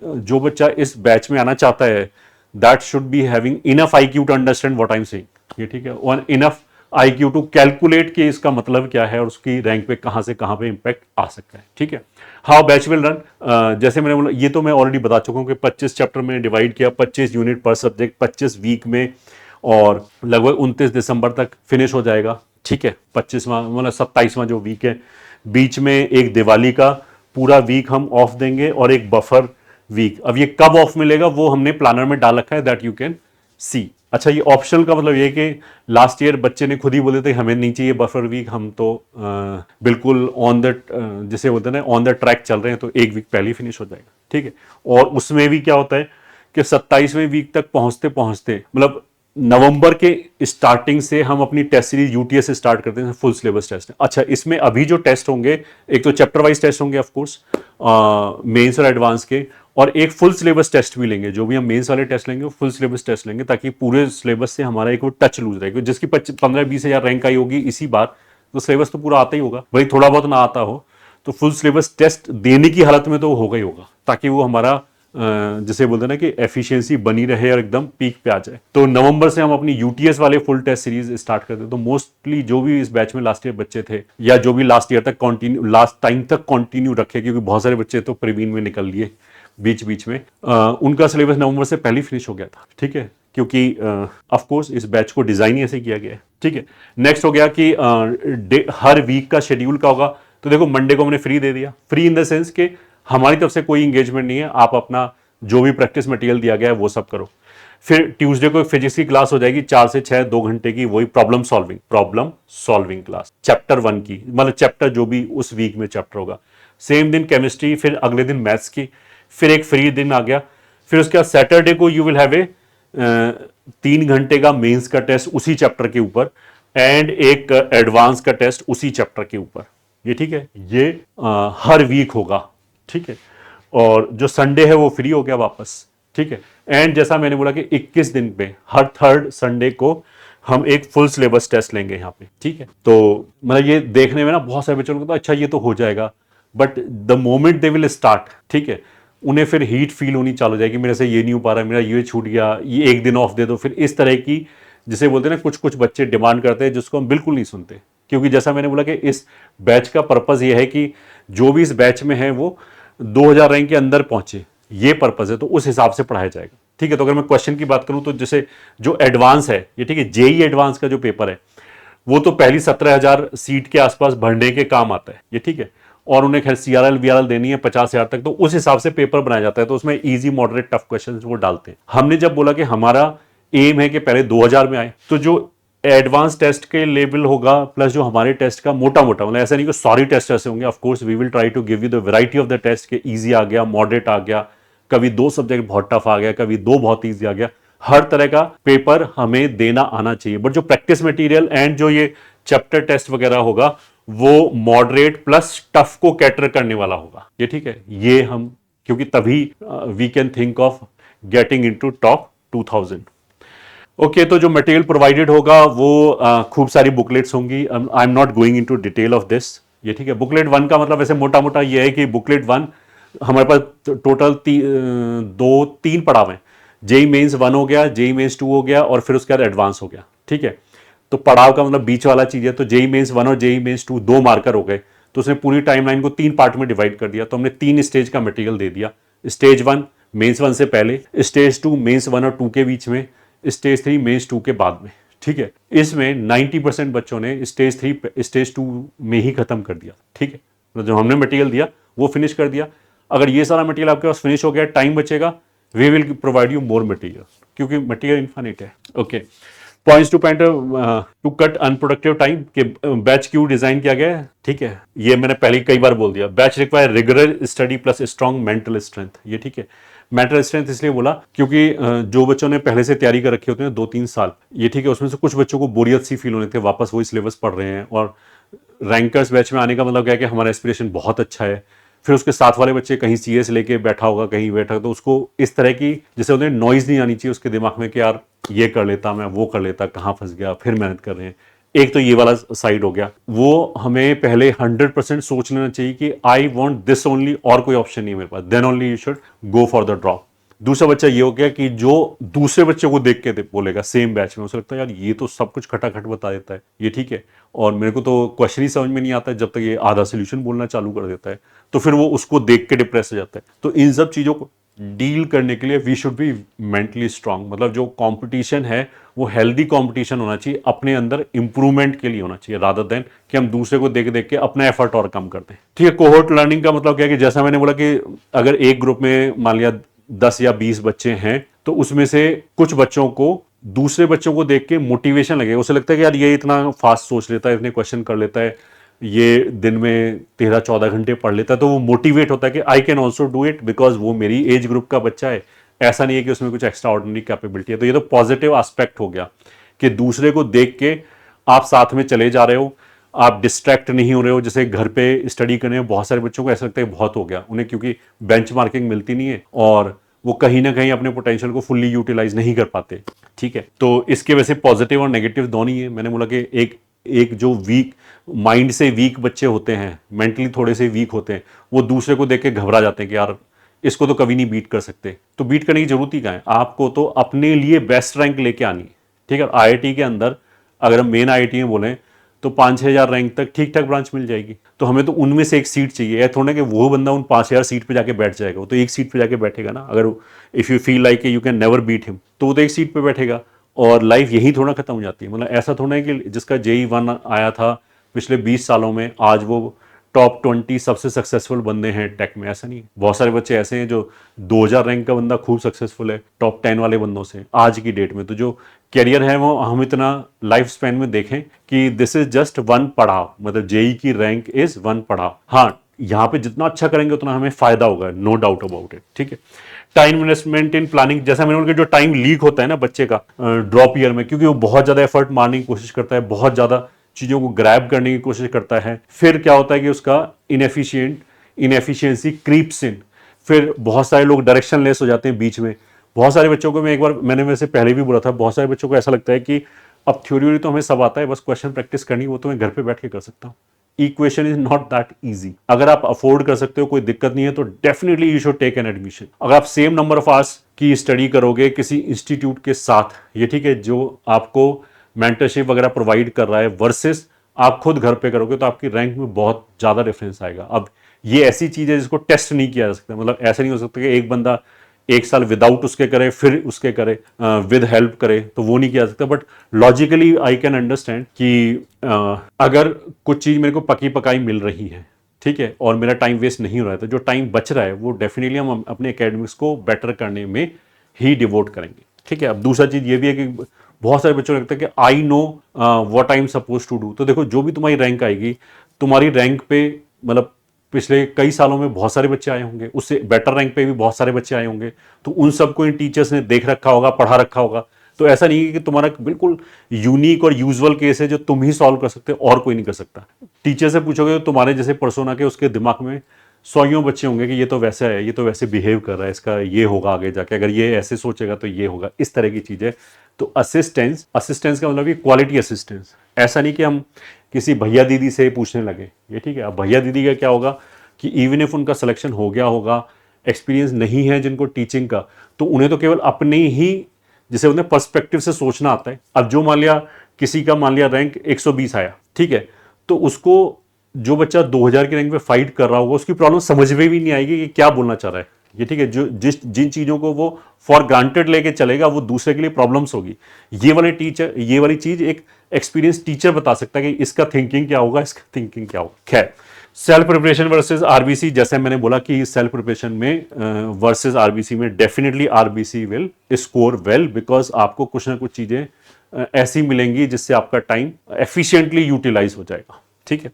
जो बच्चा इस बैच में आना चाहता है that should be having enough IQ to understand what I am saying, ये ठीक है, और इनफ IQ टू कैलकुलेट कि इसका मतलब क्या है और उसकी रैंक पे कहां से कहां पे इंपैक्ट आ सकता है, ठीक है। हाउ बैच विल रन, जैसे मैंने बोला, ये तो मैं ऑलरेडी बता चुका हूं कि 25 चैप्टर में डिवाइड किया, 25 यूनिट पर सब्जेक्ट, 25 वीक में, और लगभग 29 दिसंबर तक फिनिश हो जाएगा, ठीक है। 25वां मतलब 27वां जो वीक है, बीच में एक दिवाली का पूरा वीक हम ऑफ देंगे और एक बफर वीक। अब ये कब ऑफ मिलेगा वो हमने प्लानर में डाल रखा है, दैट यू कैन सी। अच्छा, ये ऑप्शनल का मतलब ये कि लास्ट ईयर बच्चे ने खुद ही बोले थे हमें नहीं चाहिए बफर वीक, हम तो बिल्कुल ऑन द, जिसे बोलते हैं ना, ऑन द ट्रैक चल रहे हैं, तो एक वीक पहले ही फिनिश हो जाएगा, ठीक है। और उसमें भी क्या होता है कि 27वें वीक तक पहुंचते पहुंचते, मतलब नवंबर के स्टार्टिंग से हम अपनी टेस्ट सीरीज UTS स्टार्ट करते हैं, फुल सिलेबस टेस्ट। अच्छा, इसमें अभी जो टेस्ट होंगे, एक तो चैप्टर वाइज टेस्ट होंगे ऑफ कोर्स मेंस और एडवांस के, और एक फुल सिलेबस टेस्ट भी लेंगे। जो भी हम मेंस वाले टेस्ट लेंगे वो फुल सिलेबस टेस्ट लेंगे, ताकि पूरे सिलेबस से हमारा एक वो टच लूज रहेगा। जिसकी 15-20 हज़ार रैंक आई होगी इसी बार, तो सिलेबस तो पूरा आता ही होगा, भाई थोड़ा बहुत ना आता हो तो फुल सिलेबस टेस्ट देने की हालत में तो होगा ही होगा, ताकि वो हमारा जिसे बोलते हैं ना कि एफिशिएंसी बनी रहे और एकदम पीक पे आ जाए। तो नवंबर से हम अपनी UTS वाले फुल टेस्ट सीरीज स्टार्ट करते हैं। तो मोस्टली जो भी इस बैच में लास्ट ईयर बच्चे थे, या जो भी लास्ट ईयर तक कंटिन्यू, लास्ट टाइम तक कंटिन्यू रखे, क्योंकि बहुत सारे बच्चे तो प्रवीण में निकल लिए बीच बीच में, उनका सिलेबस नवंबर से पहले फिनिश हो गया था, ठीक है, क्योंकि ऑफ कोर्स इस बैच को डिजाइन ही ऐसे किया गया है, ठीक है। नेक्स्ट हो गया कि हर वीक का शेड्यूल का होगा। तो देखो, मंडे को हमने फ्री दे दिया, फ्री इन द सेंस कि हमारी तरफ से कोई इंगेजमेंट नहीं है, आप अपना जो भी प्रैक्टिस मटेरियल दिया गया है वो सब करो। फिर ट्यूसडे को फिजिक्स की क्लास हो जाएगी 4 से 6, 2 घंटे की, वही प्रॉब्लम सॉल्विंग क्लास, चैप्टर 1 की, मतलब चैप्टर जो भी उस वीक में चैप्टर होगा। सेम दिन केमिस्ट्री, फिर अगले दिन मैथ्स की, फिर एक फ्री दिन आ गया। फिर उसके बाद सैटरडे को यू विल हैव ए 3 घंटे का मेंस का टेस्ट उसी चैप्टर के ऊपर, एंड एक एडवांस का टेस्ट उसी चैप्टर के ऊपर, ये ठीक है। ये हर वीक होगा, ठीक है। और जो संडे है वो फ्री हो गया वापस, ठीक है। एंड जैसा मैंने बोला कि 21 दिन पे हर थर्ड संडे को हम एक फुल सिलेबस टेस्ट लेंगे यहाँ पे, ठीक है। तो मतलब ये देखने में ना बहुत सारे बच्चों को तो अच्छा ये तो हो जाएगा, but the moment they will start, ठीक है, उन्हें फिर हीट फील होनी चालू हो जाएगी, मेरे से ये नहीं हो पा रहा, मेरा ये छूट गया, ये एक दिन ऑफ दे दो। फिर इस तरह की, जिसे बोलते हैं ना, कुछ कुछ बच्चे डिमांड करते हैं जिसको हम बिल्कुल नहीं सुनते, क्योंकि जैसा मैंने बोला कि इस बैच का पर्पज ये है कि जो भी इस बैच में है वो 2000 रैंक के अंदर पहुंचे, ये पर्पज है, तो उस हिसाब से पढ़ाया जाएगा, ठीक है। तो अगर मैं क्वेश्चन की बात करूं तो जैसे जो एडवांस है, ये ठीक है, जेई एडवांस का जो पेपर है वो तो पहली 17,000 सीट के आसपास भरने के काम आता है, ये ठीक है। और उन्हें खैर CRL VRL देनी है 50,000 तक, तो उस हिसाब से पेपर बनाया जाता है। तो उसमें इजी, मॉडरेट, टफ क्वेश्चन वो डालते हैं। हमने जब बोला कि हमारा एम है कि पहले 2000 में आए, तो जो एडवांस टेस्ट के लेवल होगा प्लस जो हमारे टेस्ट का मोटा मोटा, मतलब ऐसा नहीं कि सॉरी टेस्ट ऐसे होंगे, of course we will try to give you the variety of the test के इजी आ गया, मॉडरेट आ गया, कभी 2 सब्जेक्ट बहुत टफ आ गया, कभी 2 बहुत इजी आ गया। हर तरह का पेपर हमें देना आना चाहिए, बट जो प्रैक्टिस मटेरियल एंड जो ये चैप्टर टेस्ट वगैरह होगा वो मॉडरेट प्लस टफ को कैटर करने वाला होगा, ये ठीक है। ये हम, क्योंकि तभी we can think of getting into top 2000। Okay, तो जो मटेरियल प्रोवाइडेड होगा वो खूब सारी बुकलेट्स होंगी। आई am not going into detail of this, ये ठीक है। बुकलेट 1 का मतलब ऐसे मोटा मोटा ये है कि बुकलेट 1 हमारे पास टोटल 2-3 पड़ाव हैं। जेई मेंस 1 हो गया, जेई मेंस 2 हो गया और फिर उसके बाद एडवांस हो गया। ठीक है, तो पड़ाव का मतलब बीच वाला चीज है। तो जेई मेंस 1 और जेई मेंस 2 दो मार्कर हो गए, तो उसने पूरी टाइमलाइन को 3 पार्ट में डिवाइड कर दिया। तो हमने 3 स्टेज का मटेरियल दे दिया। स्टेज 1 मेंस 1 से पहले, स्टेज 2 मेंस 1 और 2 के बीच में, स्टेज 3 मेंस 2 के बाद में। ठीक है, इसमें 90% बच्चों ने स्टेज 3 स्टेज 2 में ही खत्म कर दिया। ठीक है, तो जो हमने मटेरियल दिया वो फिनिश कर दिया। अगर ये सारा मटेरियल आपके पास फिनिश हो गया, टाइम बचेगा, we will provide you more material, क्योंकि मटेरियल इनफाइनाइट है। Okay, points to point to cut unproductive time के बैच क्यों डिजाइन किया गया है। ठीक है, ये मैंने पहले कई बार बोल दिया। Batch require regular study plus strong mental strength. ये ठीक है, मेंटल स्ट्रेंथ इसलिए बोला क्योंकि जो बच्चों ने पहले से तैयारी कर रखी होती है 2-3 साल, ये ठीक है, उसमें से कुछ बच्चों को बोरियत सी फील होने थे, वापस वही सिलेबस पढ़ रहे हैं। और रैंकर्स बैच में आने का मतलब क्या है कि हमारा एस्पिरेशन बहुत अच्छा है। फिर उसके साथ वाले बच्चे कहीं सीएस लेके बैठा होगा, कहीं बैठा, तो उसको इस तरह की जैसे उन्हें नॉइज नहीं आनी चाहिए उसके दिमाग में कि यार ये कर लेता, मैं वो कर लेता, कहाँ फंस गया, फिर मेहनत कर रहे हैं। एक तो ये वाला साइड हो गया। वो हमें पहले 100% सोच लेना चाहिए कि आई वॉन्ट दिस ओनली, और कोई ऑप्शन नहीं है मेरे पास, then only you should go for the drop. दूसरा बच्चा ये हो गया कि जो दूसरे बच्चे को देख के बोलेगा सेम बैच में, उसे लगता है यार ये तो सब कुछ खटाखट बता देता है, ये ठीक है, और मेरे को तो क्वेश्चन ही समझ में नहीं आता है जब तक ये आधा सोल्यूशन बोलना चालू कर देता है। तो फिर वो उसको देख के डिप्रेस हो जाता है। तो इन सब चीज़ों को डील करने के लिए we should be mentally strong. मतलब जो कंपटीशन है वो हेल्दी कंपटीशन होना चाहिए, अपने अंदर इंप्रूवमेंट के लिए होना चाहिए, रादर देन कि हम दूसरे को देख देख के अपना एफर्ट और कम कर दें। ठीक है, कोहोर्ट लर्निंग का मतलब क्या है कि जैसा मैंने बोला कि अगर एक ग्रुप में मान लिया 10 या 20 बच्चे हैं, तो उसमें से कुछ बच्चों को दूसरे बच्चों को देख के मोटिवेशन लगे, उसे लगता है कि यार ये इतना फास्ट सोच लेता है, इतने क्वेश्चन कर लेता है, ये दिन में 13-14 घंटे पढ़ लेता है, तो वो मोटिवेट होता है कि I can also do it because वो मेरी एज ग्रुप का बच्चा है। ऐसा नहीं है कि उसमें कुछ एक्स्ट्रा ऑर्डिनरी कैपेबिलिटी है। तो ये तो पॉजिटिव एस्पेक्ट हो गया कि दूसरे को देख के आप साथ में चले जा रहे हो, आप डिस्ट्रैक्ट नहीं हो रहे हो। जैसे घर पे स्टडी करने में बहुत सारे बच्चों को ऐसा लगता है बहुत हो गया उन्हें, क्योंकि बेंच मार्किंग मिलती नहीं है और वो कहीं ना कहीं अपने पोटेंशियल को फुल्ली यूटिलाइज नहीं कर पाते। ठीक है, तो इसके वैसे पॉजिटिव और नेगेटिव दोनों ही है। मैंने बोला कि एक जो वीक माइंड से वीक बच्चे होते हैं, मेंटली थोड़े से वीक होते हैं, वो दूसरे को देख के घबरा जाते हैं कि यार इसको तो कभी नहीं बीट कर सकते। तो बीट करने की जरूरत ही कहाँ है, आपको तो अपने लिए बेस्ट रैंक लेके आनी है। ठीक है, आईआईटी के अंदर अगर हम मेन आईआईटी में बोलें तो 5-6 हज़ार रैंक तक ठीक ठाक ब्रांच मिल जाएगी। तो हमें तो उनमें से एक सीट चाहिए। है थोड़ा कि वो बंदा उन 5,000 सीट पे जाके बैठ जाएगा, वो तो एक सीट पे जाके बैठेगा ना। अगर if you feel like you can never beat him, तो वो तो एक सीट पे बैठेगा और लाइफ यही थोड़ा खत्म हो जाती है। मतलब ऐसा थोड़ा है कि जिसका JEE 1 आया था पिछले 20 सालों में, आज वो टॉप 20 सबसे सक्सेसफुल बंदे हैं टेक में, ऐसा नहीं। बहुत सारे बच्चे ऐसे हैं जो 2,000 रैंक का बंदा खूब सक्सेसफुल है टॉप 10 वाले बंदों से आज की डेट में। तो जो करियर है वो हम इतना लाइफ स्पैन में देखें कि दिस इज जस्ट 1 पड़ाव, मतलब जेई की रैंक इज 1 पड़ाव। हाँ, यहाँ पे जितना अच्छा करेंगे उतना हमें फायदा होगा, नो डाउट अबाउट इट। ठीक है, टाइम इन्वेस्टमेंट इन प्लानिंग, जैसा मैंने बोला, जो टाइम लीक होता है ना बच्चे का ड्रॉप ईयर में, क्योंकि वो बहुत ज्यादा एफर्ट मारने की कोशिश करता है, बहुत ज्यादा चीजों को ग्रैब करने की कोशिश करता है, फिर क्या होता है कि उसका इनएफिशिएंसी क्रीप्स इन, फिर बहुत सारे लोग डायरेक्शन लेस हो जाते हैं बीच में। बहुत सारे बच्चों को, मैं एक बार मैंने वैसे पहले भी बोला था, बहुत सारे बच्चों को ऐसा लगता है कि अब थ्योरी तो हमें सब आता है, बस क्वेश्चन प्रैक्टिस करनी, वो तो मैं घर पे बैठ के कर सकता हूँ। Equation is not that easy. अगर आप अफोर्ड कर सकते हो, कोई दिक्कत नहीं है, तो definitely you should take an admission. अगर आप सेम नंबर ऑफ आवर्स की स्टडी करोगे किसी इंस्टीट्यूट के साथ, ये ठीक है, जो आपको मेंटरशिप वगैरह प्रोवाइड कर रहा है, वर्सेस आप खुद घर पे करोगे, तो आपकी रैंक में बहुत ज्यादा डिफरेंस आएगा। अब ये ऐसी चीज है जिसको टेस्ट नहीं किया जा सकता। मतलब ऐसा नहीं हो सकता कि एक बंदा 1 साल विदाउट उसके करे फिर उसके करे विद हेल्प करे, तो वो नहीं किया जा सकता। But logically I can understand कि अगर कुछ चीज मेरे को पकी पकाई मिल रही है, ठीक है, और मेरा टाइम वेस्ट नहीं हो रहा है, तो जो टाइम बच रहा है वो डेफिनेटली हम अपने एकेडमिक्स को बेटर करने में ही डिवोट करेंगे। ठीक है, अब दूसरा चीज ये भी है कि बहुत सारे बच्चों को लगता है कि I know what I am suppose to do. तो देखो, जो भी तुम्हारी रैंक आएगी, तुम्हारी रैंक पे मतलब पिछले कई सालों में बहुत सारे बच्चे आए होंगे, उससे बेटर रैंक पे भी बहुत सारे बच्चे आए होंगे, तो उन सबको इन टीचर्स ने देख रखा होगा, पढ़ा रखा होगा। तो ऐसा नहीं है कि तुम्हारा बिल्कुल यूनिक और यूजुअल केस है जो तुम ही सॉल्व कर सकते हो और कोई नहीं कर सकता। टीचर से पूछोगे तो तुम्हारे जैसे पर्सोना के उसके दिमाग में 100 बच्चे होंगे कि ये तो वैसा है, ये तो वैसे बिहेव कर रहा है, इसका ये होगा आगे जाके, अगर ये ऐसे सोचेगा तो ये होगा, इस तरह की चीजें। तो असिस्टेंस का मतलब कि क्वालिटी असिस्टेंस। ऐसा नहीं कि हम किसी भैया दीदी से पूछने लगे, ये ठीक है। अब भैया दीदी का क्या होगा, कि इवन इफ उनका सिलेक्शन हो गया होगा, एक्सपीरियंस नहीं है जिनको टीचिंग का, तो उन्हें तो केवल अपने ही जिसे उन्हें पर्सपेक्टिव से सोचना आता है। अब जो मान लिया किसी का मान लिया रैंक 120 आया, ठीक है, तो उसको जो बच्चा 2000 की रैंक पे फाइट कर रहा होगा उसकी प्रॉब्लम समझ में भी नहीं आएगी कि क्या बोलना चाह रहा है ये, ठीक है। जो जिन चीजों को वो फॉर ग्रांटेड लेके चलेगा वो दूसरे के लिए प्रॉब्लम्स होगी। ये वाली चीज एक एक्सपीरियंस टीचर बता सकता है कि इसका थिंकिंग क्या होगा, इसका थिंकिंग क्या होगा। खैर, सेल्फ प्रिपरेशन वर्सेस आरबीसी, जैसे मैंने बोला कि सेल्फ प्रिपरेशन में वर्सेस आरबीसी में definitely RBC will score well, because आपको कुछ ना कुछ चीजें ऐसी मिलेंगी जिससे आपका टाइम एफिशिएंटली यूटिलाइज हो जाएगा, ठीक है।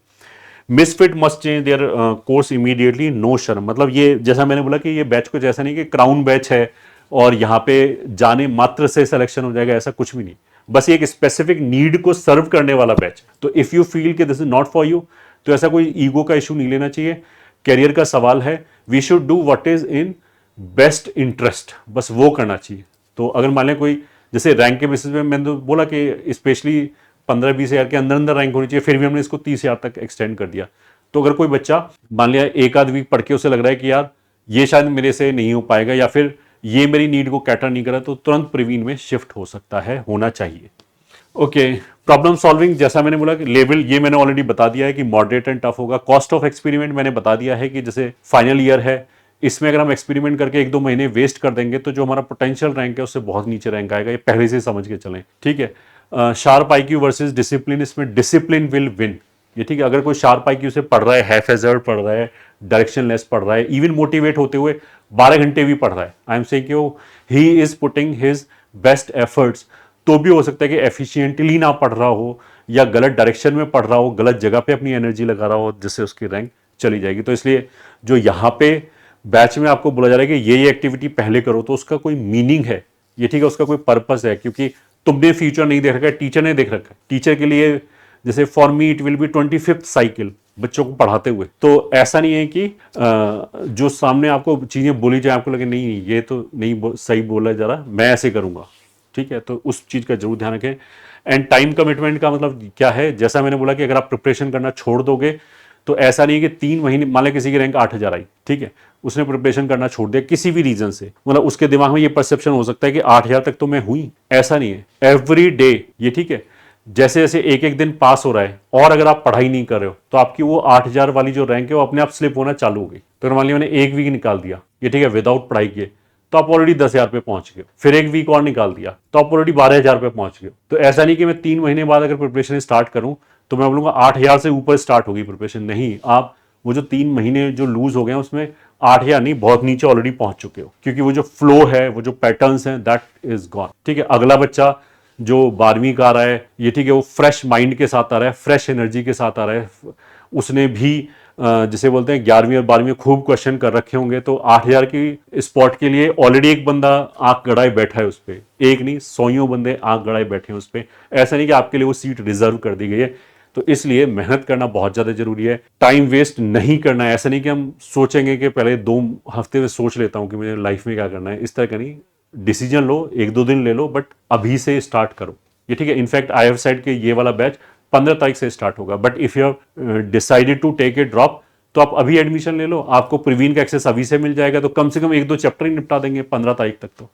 Misfit must change their course immediately, no शर्म, मतलब ये जैसा मैंने बोला कि ये बैच कुछ ऐसा नहीं कि क्राउन बैच है और यहाँ पे जाने मात्र से सिलेक्शन हो जाएगा, ऐसा कुछ भी नहीं। बस ये एक स्पेसिफिक नीड को सर्व करने वाला बैच। तो इफ यू फील कि this is not for you, तो ऐसा कोई ईगो का इशू नहीं लेना चाहिए। करियर का सवाल है, we should do what is in best interest, बस वो करना चाहिए। तो अगर मान लें कोई जैसे रैंक के बेसिस पे, मैंने तो बोला कि स्पेशली 15-20 हज़ार के अंदर अंदर रैंक होनी चाहिए, फिर भी हमने इसको 30 हज़ार तक एक्सटेंड कर दिया। तो अगर कोई बच्चा मान लिया एक आध वीक पढ़ के उसे लग रहा है कि यार ये शायद मेरे से नहीं हो पाएगा या फिर ये मेरी नीड को कैटर नहीं करा, तो तुरंत प्रवीण में शिफ्ट हो सकता है, होना चाहिए। ओके, प्रॉब्लम सॉल्विंग, जैसा मैंने बोला कि लेवल ये मैंने ऑलरेडी बता दिया है कि मॉडरेट एंड टफ होगा। कॉस्ट ऑफ एक्सपेरिमेंट मैंने बता दिया है कि जैसे फाइनल ईयर है, इसमें अगर हम एक्सपेरिमेंट करके 1-2 महीने वेस्ट कर देंगे तो जो हमारा पोटेंशियल रैंक है उससे बहुत नीचे रैंक आएगा, ये पहले से समझ के चलें, ठीक है। शार्प आईक्यू वर्सेस डिसिप्लिन, इसमें डिसिप्लिन विल विन, ये ठीक है। अगर कोई शार्प आईक्यू से पढ़ रहा है, हैफेजर्ड पढ़ रहा है, डायरेक्शनलेस पढ़ रहा है, इवन मोटिवेट होते हुए 12 घंटे भी पढ़ रहा है, आई एम सेइंग कि he is putting his best efforts, तो भी हो सकता है कि एफिशिएंटली ना पढ़ रहा हो या गलत डायरेक्शन में पढ़ रहा हो, गलत जगह पे अपनी एनर्जी लगा रहा हो, जिससे उसकी रैंक चली जाएगी। तो इसलिए जो यहाँ पे बैच में आपको बोला जा रहा है कि ये एक्टिविटी पहले करो, तो उसका कोई मीनिंग है, ये ठीक है, उसका कोई पर्पस है, क्योंकि तुमने फ्यूचर नहीं देख रखा है, टीचर ने देख रखा है। टीचर के लिए जैसे for me it will B 25th cycle बच्चों को पढ़ाते हुए, तो ऐसा नहीं है कि जो सामने आपको चीजें बोली जाए आपको लगे नहीं ये तो नहीं सही बोला जा रहा, मैं ऐसे करूंगा, ठीक है। तो उस चीज का जरूर ध्यान रखें। एंड टाइम कमिटमेंट का मतलब क्या है, जैसा मैंने बोला कि अगर आप प्रिपरेशन करना छोड़ दोगे तो ऐसा नहीं है कि 3 महीने, मान लें किसी की रैंक 8000 आई, ठीक है, उसने प्रिपरेशन करना छोड़ दिया किसी भी रीजन से, मतलब उसके दिमाग में ये परसेप्शन हो सकता है कि 8000 तक तो मैं हुई, ऐसा नहीं है। एवरी डे, ये ठीक है, जैसे जैसे एक एक दिन पास हो रहा है और अगर आप पढ़ाई नहीं कर रहे हो तो आपकी वो 8000 वाली जो रैंक है वो अपने आप स्लिप होना चालू हो गई। तो मान लिया मैंने एक वीक निकाल दिया, ये ठीक है, विदाउट पढ़ाई किए, तो आप ऑलरेडी 10,000 पे पहुंच गए। फिर एक वीक और निकाल दिया तो आप ऑलरेडी 12,000 पे पहुंच गए। तो ऐसा नहीं कि मैं 3 महीने बाद अगर प्रिपरेशन स्टार्ट करूं तो मैं बोलूंगा 8,000 से ऊपर स्टार्ट होगी प्रिपरेशन, नहीं, आप वो जो 3 महीने जो लूज हो गए उसमें 8,000 नहीं, बहुत नीचे ऑलरेडी पहुंच चुके हो, क्योंकि वो जो फ्लो है, वो जो पैटर्न्स हैं, दैट इज गॉन, ठीक है। अगला बच्चा जो 12वीं का आ रहा है, ये ठीक है, वो फ्रेश माइंड के साथ आ रहा है, फ्रेश एनर्जी के साथ आ रहा है, उसने भी जिसे बोलते हैं 11वीं और 12वीं में खूब क्वेश्चन कर रखे होंगे, तो 8,000 की स्पॉट के लिए ऑलरेडी एक बंदा आंख गड़ाए बैठा है उस पर, एक नहीं 100 बंदे आंख गड़ाए बैठे हैं उस पर। ऐसा नहीं कि आपके लिए वो सीट रिजर्व कर दी गई है। तो इसलिए मेहनत करना बहुत ज्यादा जरूरी है, टाइम वेस्ट नहीं करना है। ऐसा नहीं कि हम सोचेंगे कि पहले 2 हफ्ते में सोच लेता हूं कि मुझे लाइफ में क्या करना है, इस तरह का नहीं। डिसीजन लो, 1-2 दिन ले लो, बट अभी से स्टार्ट करो, ये ठीक है। इनफैक्ट आई हैव सेड कि ये वाला बैच 15 तारीख से स्टार्ट होगा, but if you have decided to take a drop तो आप अभी एडमिशन ले लो, आपको प्रवीण का एक्सेस अभी से मिल जाएगा, तो कम से कम 1-2 चैप्टर ही निपटा देंगे 15 तारीख तक।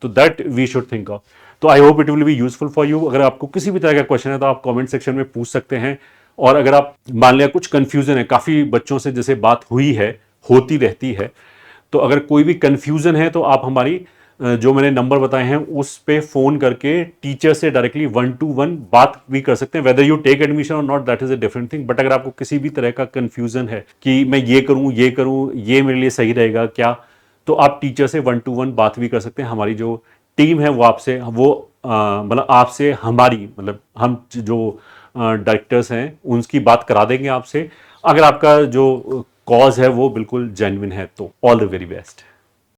तो that we should think of. तो I hope it will be useful for you. अगर आपको किसी भी तरह का क्वेश्चन है तो आप कमेंट सेक्शन में पूछ सकते हैं। और अगर आप मान लिया कुछ कंफ्यूजन है, काफी बच्चों से जैसे बात हुई है, होती रहती है, तो अगर कोई भी कंफ्यूजन है तो आप हमारी जो मैंने नंबर बताए हैं उस पे फोन करके टीचर से डायरेक्टली 1-to-1 बात भी कर सकते हैं। वेदर यू टेक एडमिशन और not, that is a different thing. But अगर आपको किसी भी तरह का कंफ्यूजन है कि मैं ये करूं ये मेरे लिए सही रहेगा क्या, तो आप टीचर से 1-to-1 बात भी कर सकते हैं। हमारी जो टीम है वो आपसे मतलब आपसे हमारी मतलब हम जो डायरेक्टर्स हैं उनकी बात करा देंगे आपसे, अगर आपका जो कॉज है वो बिल्कुल जेन्युइन है तो। All the very best.